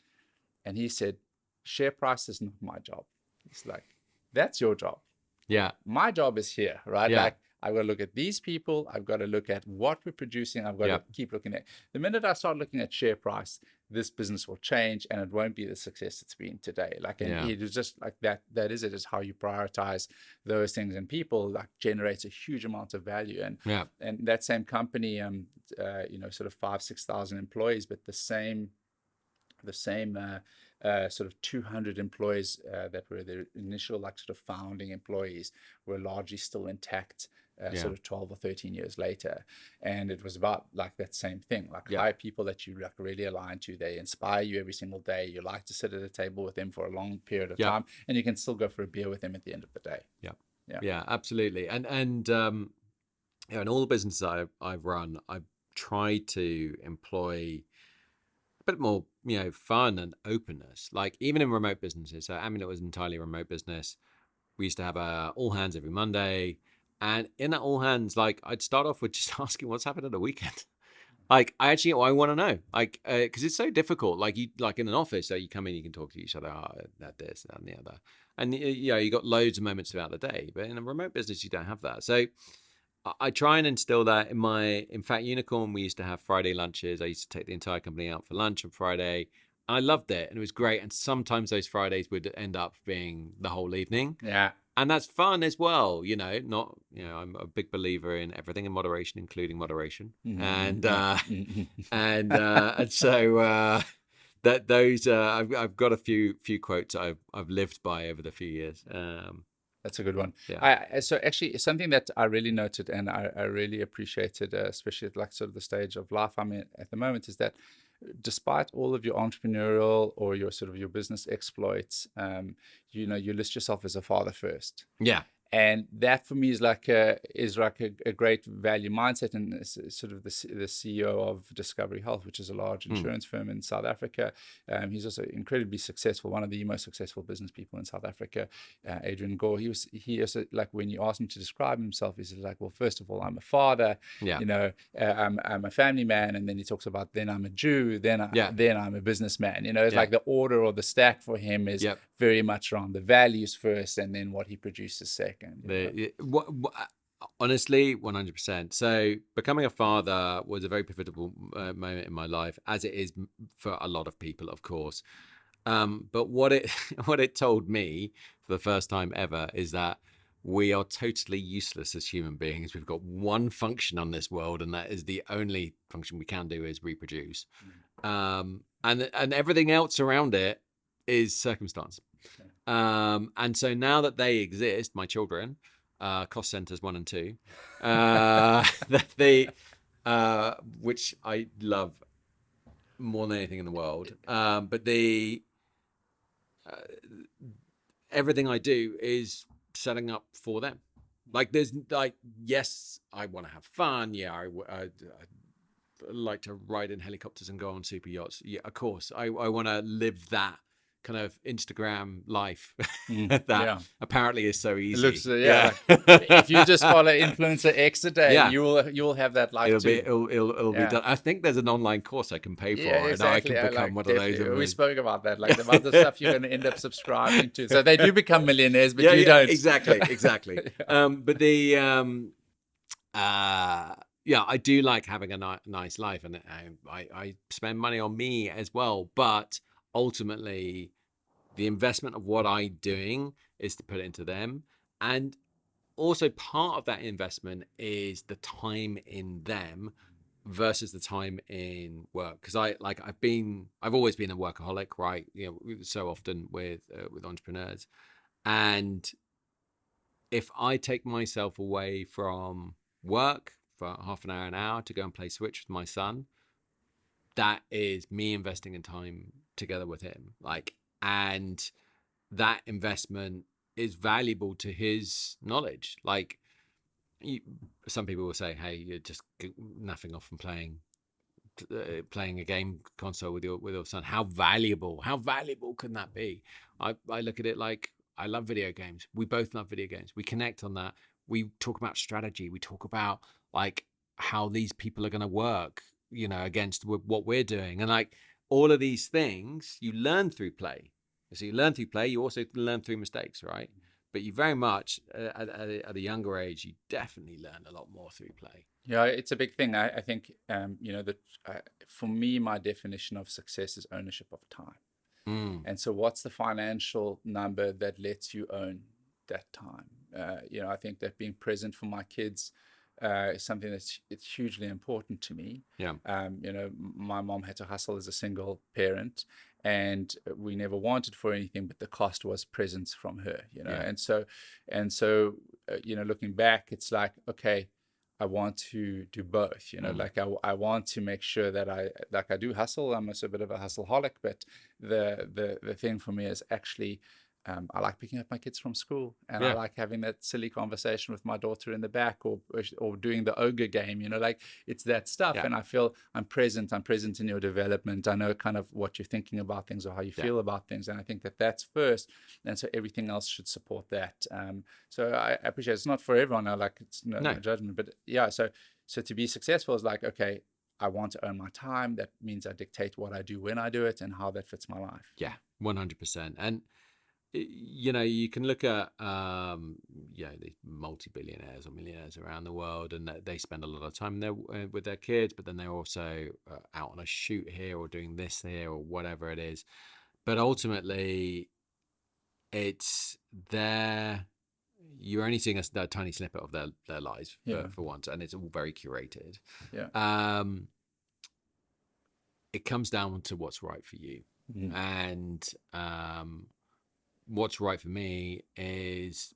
And he said, share price is not my job. It's like, that's your job. Yeah. My job is here, right? Yeah. Like, I've got to look at these people. I've got to look at what we're producing. I've got to keep looking at. The minute I start looking at share price, this business will change and it won't be the success it's been today. Like, and it is just like that. That is it. Is how you prioritize those things, and people like generates a huge amount of value. And that same company, sort of 5,000-6,000 employees, but the same sort of 200 employees that were the initial like sort of founding employees were largely still intact sort of 12 or 13 years later. And it was about like that same thing, like hire people that you like really align to. They inspire you every single day. You like to sit at a table with them for a long period of time, and you can still go for a beer with them at the end of the day. Yeah, absolutely. And in all the businesses I've run, I've tried to employ a bit more, fun and openness. Like even in remote businesses. So it was entirely a remote business. We used to have all hands every Monday, and in that all hands, like I'd start off with just asking what's happened at the weekend. Like I want to know, like because it's so difficult. Like you, like in an office, so you come in, you can talk to each other, that this, that, and the other, and you got loads of moments throughout the day. But in a remote business, you don't have that. So I try and instill that in fact, Unicorn, we used to have Friday lunches. I used to take the entire company out for lunch on Friday. I loved it, and it was great. And sometimes those Fridays would end up being the whole evening. Yeah. And that's fun as well, not, I'm a big believer in everything in moderation, including moderation. And so that those I've got a few quotes I've lived by over the few years. That's a good one. Yeah. So actually, something that I really noted and I really appreciated, especially at like sort of the stage of life I'm in at the moment, is that despite all of your entrepreneurial or your sort of your business exploits, you list yourself as a father first. Yeah. And that for me is like a great value mindset. And sort of the CEO of Discovery Health, which is a large insurance firm in South Africa. He's also incredibly successful, one of the most successful business people in South Africa. Adrian Gore. He also, like, when you ask him to describe himself, he's like, well, first of all, I'm a father. Yeah. I'm a family man, and then he talks about then I'm a Jew, then I'm a businessman. It's like the order or the stack for him is very much around the values first, and then what he produces second. Honestly, 100%. So becoming a father was a very pivotal moment in my life, as it is for a lot of people, of course. But what it told me for the first time ever is that we are totally useless as human beings. We've got one function on this world, and that is the only function we can do is reproduce. And everything else around it is circumstance. And so now that they exist, my children, cost centers 1 and 2, which I love more than anything in the world. But everything I do is setting up for them. Like, there's like, yes, I want to have fun. Yeah, I like to ride in helicopters and go on super yachts. Yeah, of course, I want to live that kind of Instagram life that apparently is so easy. It looks, like, if you just follow influencer X today, you'll have that life too. It'll be done. I think there's an online course I can pay for, and I can become one of those. We spoke about that, like about the stuff you're going to end up subscribing to. So they do become millionaires, but you don't. Exactly. But I do like having a nice life, and I spend money on me as well, but ultimately the investment of what I'm doing is to put it into them. And also part of that investment is the time in them versus the time in work. Because I've always been a workaholic, right? So often with entrepreneurs. And if I take myself away from work for half an hour to go and play Switch with my son, that is me investing in time together with him. And that investment is valuable to his knowledge. Like, some people will say, hey, you're just naffing off and playing a game console with your son. How valuable can that be? I look at it like, I love video games. We both love video games. We connect on that. We talk about strategy. We talk about like how these people are going to work, against what we're doing. And like all of these things you learn through play. So you learn through play, you also learn through mistakes, right? But you very much, at a younger age, you definitely learn a lot more through play. Yeah, it's a big thing. I think, for me, my definition of success is ownership of time. And so what's the financial number that lets you own that time? I think that being present for my kids is something it's hugely important to me. Yeah. My mom had to hustle as a single parent, and we never wanted for anything, but the cost was presence from her, And so, looking back, it's like, okay, I want to do both, like I want to make sure that I do hustle. I'm also a bit of a hustleaholic, but the thing for me is actually, I like picking up my kids from school, and I like having that silly conversation with my daughter in the back, or doing the ogre game, like it's that stuff. And I feel I'm present in your development. I know kind of what you're thinking about things or how you feel about things. And I think that that's first. And so everything else should support that. So I appreciate it's not for everyone. It's no judgment, but so to be successful is like, okay, I want to own my time. That means I dictate what I do when I do it and how that fits my life. Yeah, 100%. And you can look at the multi-billionaires or millionaires around the world, and they spend a lot of time there with their kids, but then they're also out on a shoot here or doing this here or whatever it is. But ultimately, it's you're only seeing a tiny snippet of their lives for once, and it's all very curated. It comes down to what's right for you. And what's right for me is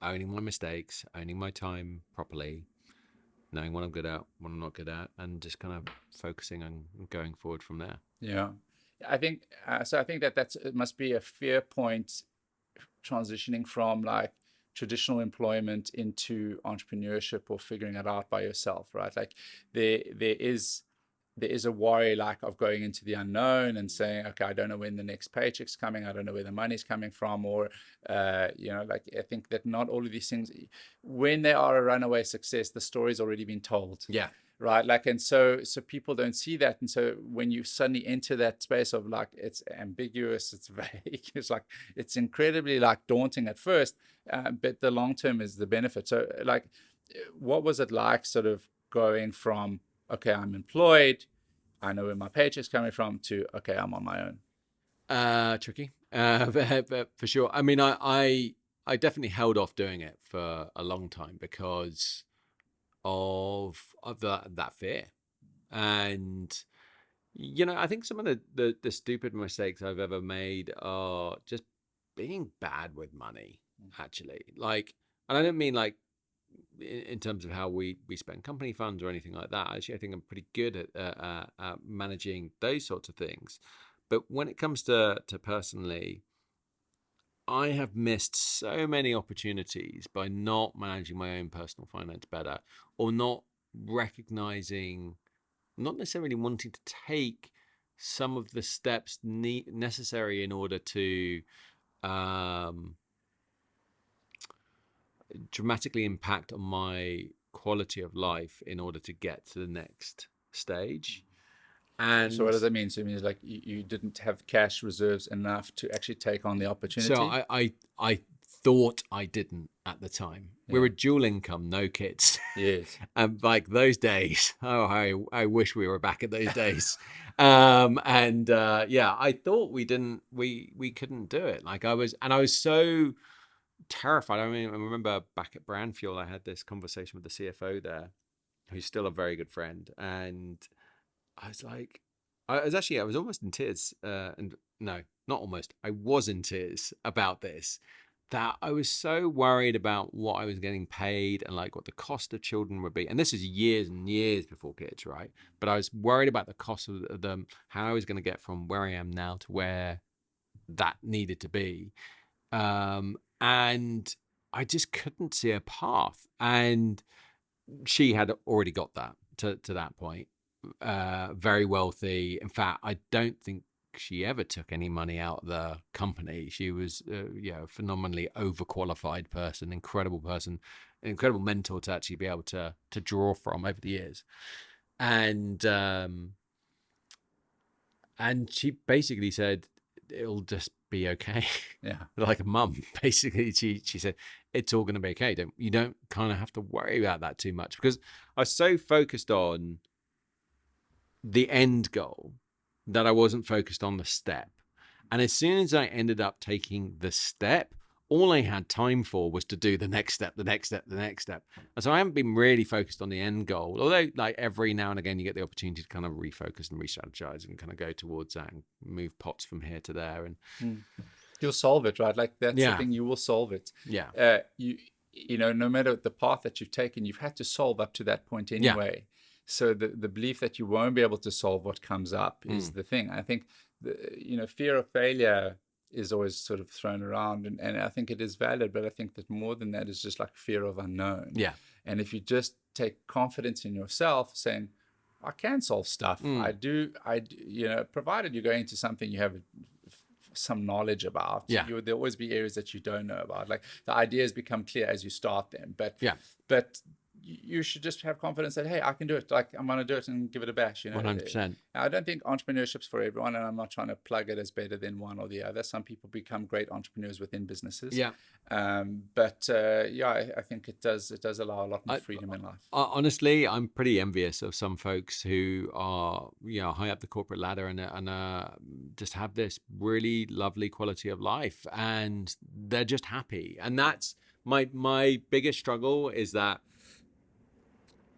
owning my mistakes, owning my time properly, knowing what I'm good at, what I'm not good at, and just kind of focusing on going forward from there. I think so. I think it must be a fair point transitioning from like traditional employment into entrepreneurship or figuring it out by yourself, right? Like there is a worry like of going into the unknown and saying, okay, I don't know when the next paycheck's coming, I don't know where the money's coming from, or like I think that not all of these things, when they are a runaway success, the story's already been told. Right, like, and so people don't see that, and so when you suddenly enter that space of like it's ambiguous, it's vague, it's like it's incredibly like daunting at first, but the long term is the benefit. So like, what was it like sort of going from, okay, I'm employed, I know where my paycheck's coming from, to okay, I'm on my own? Tricky, but for sure. I mean, I definitely held off doing it for a long time because of that fear. And I think some of the stupid mistakes I've ever made are just being bad with money, actually. Like, and I don't mean like in terms of how we spend company funds or anything like that. Actually, I think I'm pretty good at managing those sorts of things. But when it comes to personally, I have missed so many opportunities by not managing my own personal finance better, or not recognizing, not necessarily wanting to take some of the steps necessary in order to dramatically impact on my quality of life in order to get to the next stage. And so what does that mean? So it means like you didn't have cash reserves enough to actually take on the opportunity? So I thought I didn't at the time. We were dual income, no kids. Yes. And like those days, I wish we were back at those days. I thought we couldn't do it. Like I was so terrified. I mean, I remember back at Brandfield, I had this conversation with the CFO there, who's still a very good friend, and I was like, I was almost in tears, and no, not almost. I was in tears about this. That I was so worried about what I was getting paid and like what the cost of children would be. And this is years and years before kids, right? But I was worried about the cost of them, how I was going to get from where I am now to where that needed to be. And I just couldn't see a path. And she had already got that to that point. Very wealthy. In fact, I don't think she ever took any money out of the company. She was a phenomenally overqualified person, incredible mentor to actually be able to draw from over the years. And she basically said it'll just be okay. Like a mum. Basically, she said it's all going to be okay. You don't kind of have to worry about that too much, because I was so focused on the end goal that I wasn't focused on the step. And as soon as I ended up taking the step, all I had time for was to do the next step, the next step, the next step. And so I haven't been really focused on the end goal, although like every now and again you get the opportunity to kind of refocus and re-strategize and kind of go towards that and move pots from here to there. And you'll solve it, right? Like that's the thing, you will solve it. No matter the path that you've taken, you've had to solve up to that point anyway. So the belief that you won't be able to solve what comes up is the thing. I think fear of failure is always sort of thrown around, and I think it is valid, but I think that more than that is just like fear of unknown. And if you just take confidence in yourself, saying, I can solve stuff. I do, provided you're going into something you have some knowledge about. There'll always be areas that you don't know about. Like the ideas become clear as you start them. But you should just have confidence that, hey, I can do it. Like, I'm going to do it and give it a bash. 100%. I don't think entrepreneurship's for everyone, and I'm not trying to plug it as better than one or the other. Some people become great entrepreneurs within businesses. Yeah. I think it does allow a lot more freedom in life. Honestly, I'm pretty envious of some folks who are, high up the corporate ladder and just have this really lovely quality of life, and they're just happy. And that's my biggest struggle, is that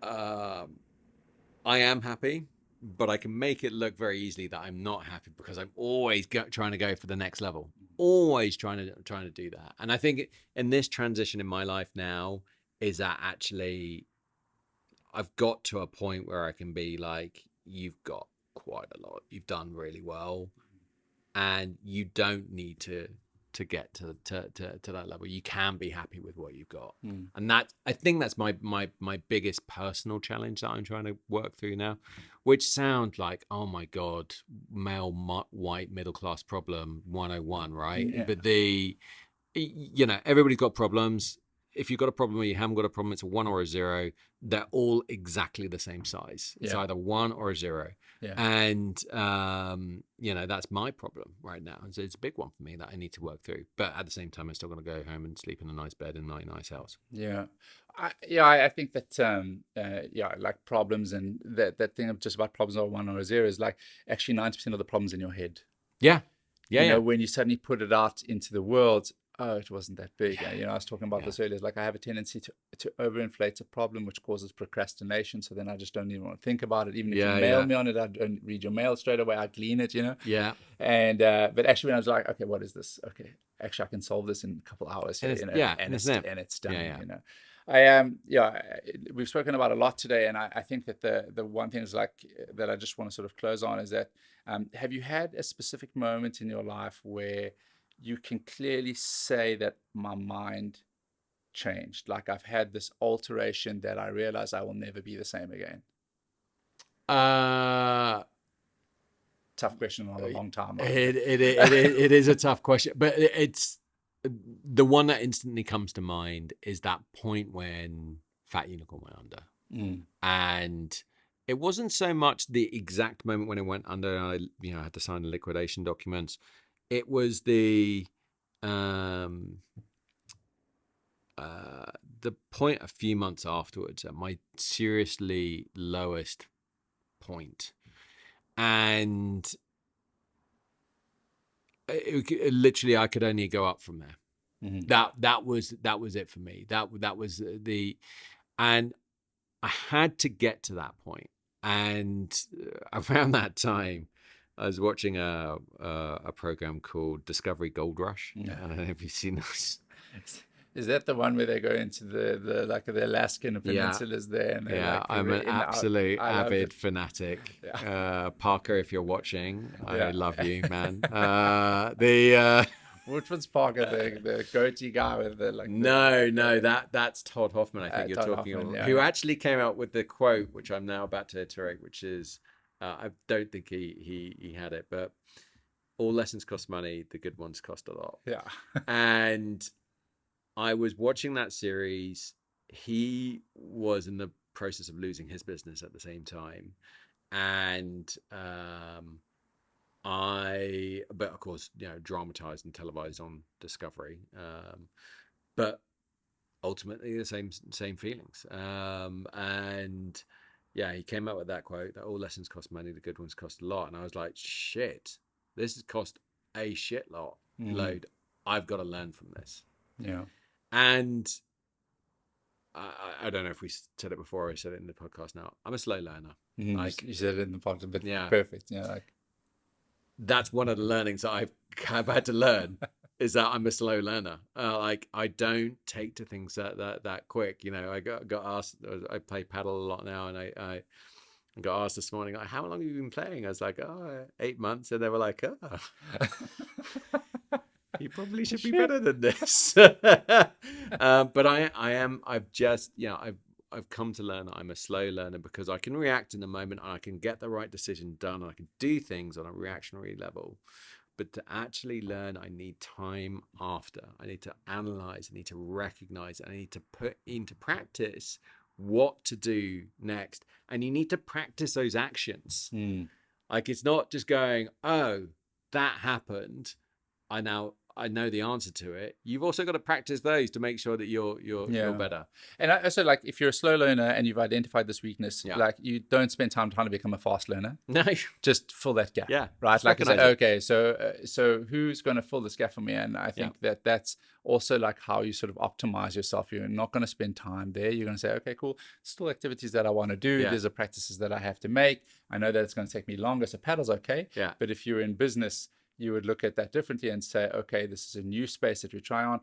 I am happy, but I can make it look very easily that I'm not happy, because I'm always trying to go for the next level, always trying to do that. And I think in this transition in my life now is that actually I've got to a point where I can be like, you've got quite a lot, you've done really well, and you don't need to get to that level. You can be happy with what you've got. And that, I think that's my biggest personal challenge that I'm trying to work through now, which sounds like, oh my God, male white middle class problem 101, right? Yeah. But everybody's got problems. If you've got a problem or you haven't got a problem, it's a 1 or a 0. They're all exactly the same size. It's either 1 or a 0. Yeah. And, that's my problem right now. It's a big one for me that I need to work through. But at the same time, I'm still going to go home and sleep in a nice bed in a nice house. Yeah. I think that, like problems, and that thing of just about problems are 1 or a 0 is like actually 90% of the problems in your head. Yeah. Yeah. When you suddenly put it out into the world, oh, it wasn't that big. I was talking about this earlier. It's like I have a tendency to overinflate a problem, which causes procrastination. So then I just don't even want to think about it. Even if you mail me on it, I don't read your mail straight away. I clean it, Yeah. And but actually, when I was like, okay, what is this? Okay, actually, I can solve this in a couple of hours. And it's done. We've spoken about a lot today, and I think that the one thing is like that I just want to sort of close on is that have you had a specific moment in your life where you can clearly say that my mind changed? Like, I've had this alteration that I realize I will never be the same again. Tough question on a long time. It is a tough question, but it's the one that instantly comes to mind is that point when Fat Unicorn went under. And it wasn't so much the exact moment when it went under and I had to sign the liquidation documents. It was the point a few months afterwards, at my seriously lowest point, and literally I could only go up from there. That was it for me. That was and I had to get to that point. And around that time, I was watching a program called Discovery Gold Rush. I don't know if you've seen this. Is that the one where they go into the like the Alaskan peninsulas there? And I'm an absolute avid fanatic. Parker, if you're watching, I love you, man. Which one's Parker? The goatee guy with the like? No, that's Todd Hoffman. I think you're Todd talking Hoffman, about, who actually came out with the quote, which I'm now about to iterate, which is, I don't think he had it, but all lessons cost money. The good ones cost a lot. Yeah. And I was watching that series. He was in the process of losing his business at the same time, and but of course, dramatized and televised on Discovery, but ultimately the same feelings. And he came up with that quote that all lessons cost money, the good ones cost a lot. And I was like, shit, this has cost a shit load. I've got to learn from this. Yeah. And I don't know if we said it before or I said it in the podcast now. I'm a slow learner. Like you said it in the podcast, but perfect. That's one of the learnings that I've had to learn is that I'm a slow learner. I don't take to things that quick. I got asked. I play paddle a lot now, and I got asked this morning, like, how long have you been playing? I was like, 8 months, and they were like, you probably should be better than this. But I've come to learn that I'm a slow learner because I can react in the moment and I can get the right decision done and I can do things on a reactionary level. But to actually learn, I need time after. I need to analyze, I need to recognize, I need to put into practice what to do next, and you need to practice those actions. Like, it's not just going, oh, that happened, I know the answer to it. You've also got to practice those to make sure that you're better. And also, like, if you're a slow learner and you've identified this weakness, like, you don't spend time trying to become a fast learner. No, just fill that gap. Yeah, right. Like, I say, okay, so who's going to fill this gap for me? And I think that's also like how you sort of optimize yourself. You're not going to spend time there. You're going to say, okay, cool. Still activities that I want to do. There's practices that I have to make. I know that it's going to take me longer. So paddle's okay. Yeah. But if you're in business, you would look at that differently and say, okay, this is a new space that we try on.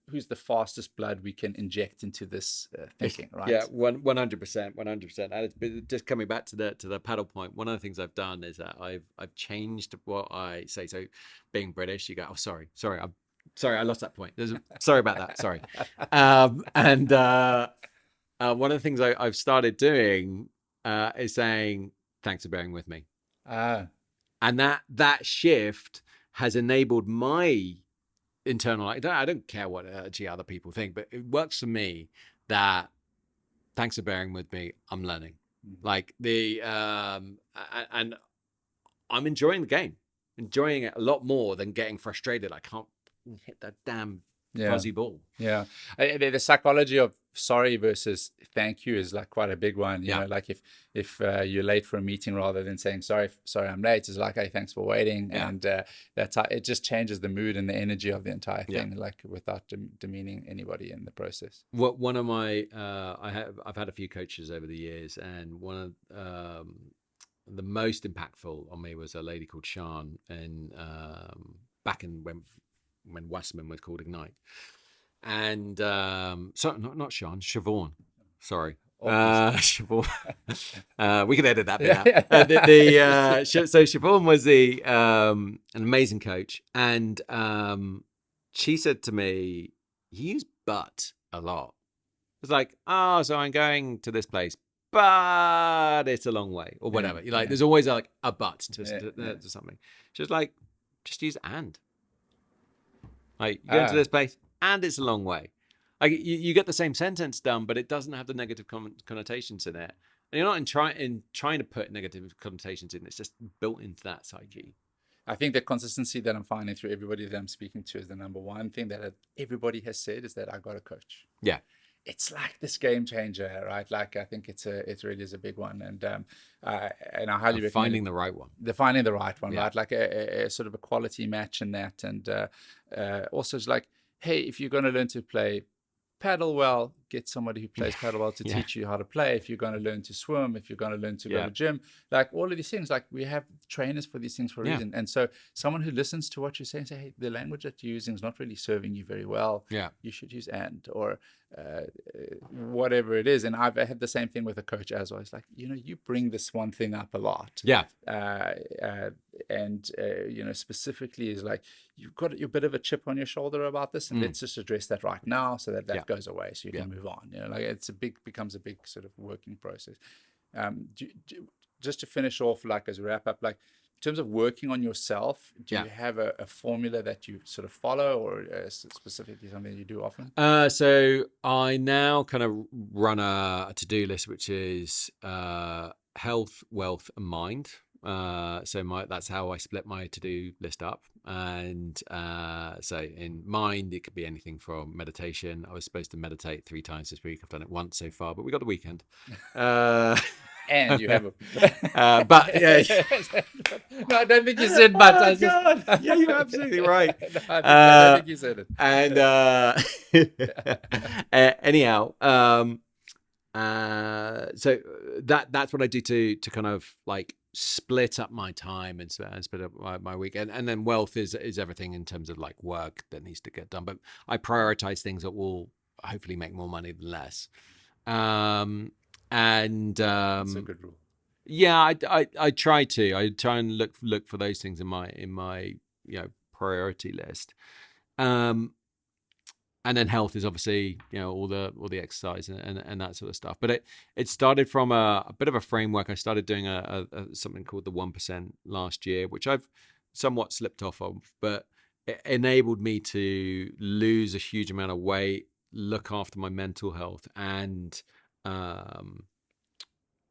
Who's the fastest blood we can inject into this thinking, right? Yeah, 100%. And it's just coming back to the paddle point. One of the things I've done is that I've changed what I say. So, being British, you go, oh, sorry, I lost that point. Sorry about that. Sorry. And one of the things I've started doing is saying, thanks for bearing with me. And that shift has enabled my internal, I don't care what other people think, but it works for me that thanks for bearing with me, I'm learning. Like, and I'm enjoying the game, enjoying it a lot more than getting frustrated. I can't hit that damn fuzzy ball. Yeah. The psychology of sorry versus thank you is like quite a big one. You know, like if you're late for a meeting, rather than saying sorry I'm late, it's like, hey, thanks for waiting. And that's how it just changes the mood and the energy of the entire thing, like, without demeaning anybody in the process. One of my I've had a few coaches over the years, and one of the most impactful on me was a lady called Sean, and back in when Wasserman was called Ignite. And so not Sean, Siobhan. Sorry. Siobhan. We could edit that bit out. So Siobhan was an amazing coach, and she said to me, you use but a lot. It's like, oh, so I'm going to this place, but it's a long way, or whatever. There's always like a but to something. She's like, just use and. Like, you're going to this place, and it's a long way. Like, you get the same sentence done, but it doesn't have the negative connotations in it. And you're not trying to put negative connotations in. It's just built into that psyche. I think the consistency that I'm finding through everybody that I'm speaking to is the number one thing that everybody has said is that I got a coach. Yeah. It's like this game changer, right? Like, I think it really is a big one, and I highly recommend finding the right one. Finding the right one, right? Like a sort of a quality match in that, and also it's like, hey, if you're going to learn to play paddle well, get somebody who plays paddle well to teach you how to play. If you're going to learn to swim, if you're going to learn to go to gym, like all of these things, like we have trainers for these things for a reason. And so someone who listens to what you're saying, say, hey, the language that you're using is not really serving you very well. You should use and, or whatever it is. And I've had the same thing with a coach as well. It's like, you bring this one thing up a lot. And specifically is like, you've got a bit of a chip on your shoulder about this, and let's just address that right now so that goes away, so you can move on. Like, becomes a big sort of working process. Just to finish off, like, as we wrap up, like, in terms of working on yourself, do you have a formula that you sort of follow, or specifically something you do often? So I now kind of run a to-do list, which is health, wealth, and mind. So that's how I split my to-do list up. And so in mind, it could be anything from meditation. I was supposed to meditate 3 times this week. I've done it once so far, but we got the weekend. And you have a but no, I don't think you said but. Oh, God. Yeah, you're absolutely right. No, I think you said it. And anyhow, so that's what I do to kind of like split up my time and split up my weekend. And then wealth is everything in terms of like work that needs to get done, but I prioritize things that will hopefully make more money than less. And that's a good rule. Yeah, I try and look for those things in my priority list. And then health is obviously, all the exercise and that sort of stuff. But it started from a bit of a framework. I started doing a something called the 1% last year, which I've somewhat slipped off of, but it enabled me to lose a huge amount of weight, look after my mental health, and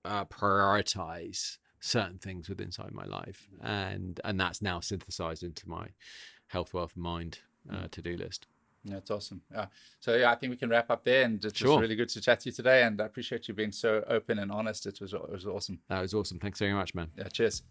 prioritize certain things within inside my life, and that's now synthesized into my health, wealth, mind to-do list. That's awesome. So yeah, I think we can wrap up there, and it's just Sure. really good to chat to you today, and I appreciate you being so open and honest. It was awesome. That was awesome. Thanks very much, man. Yeah, cheers.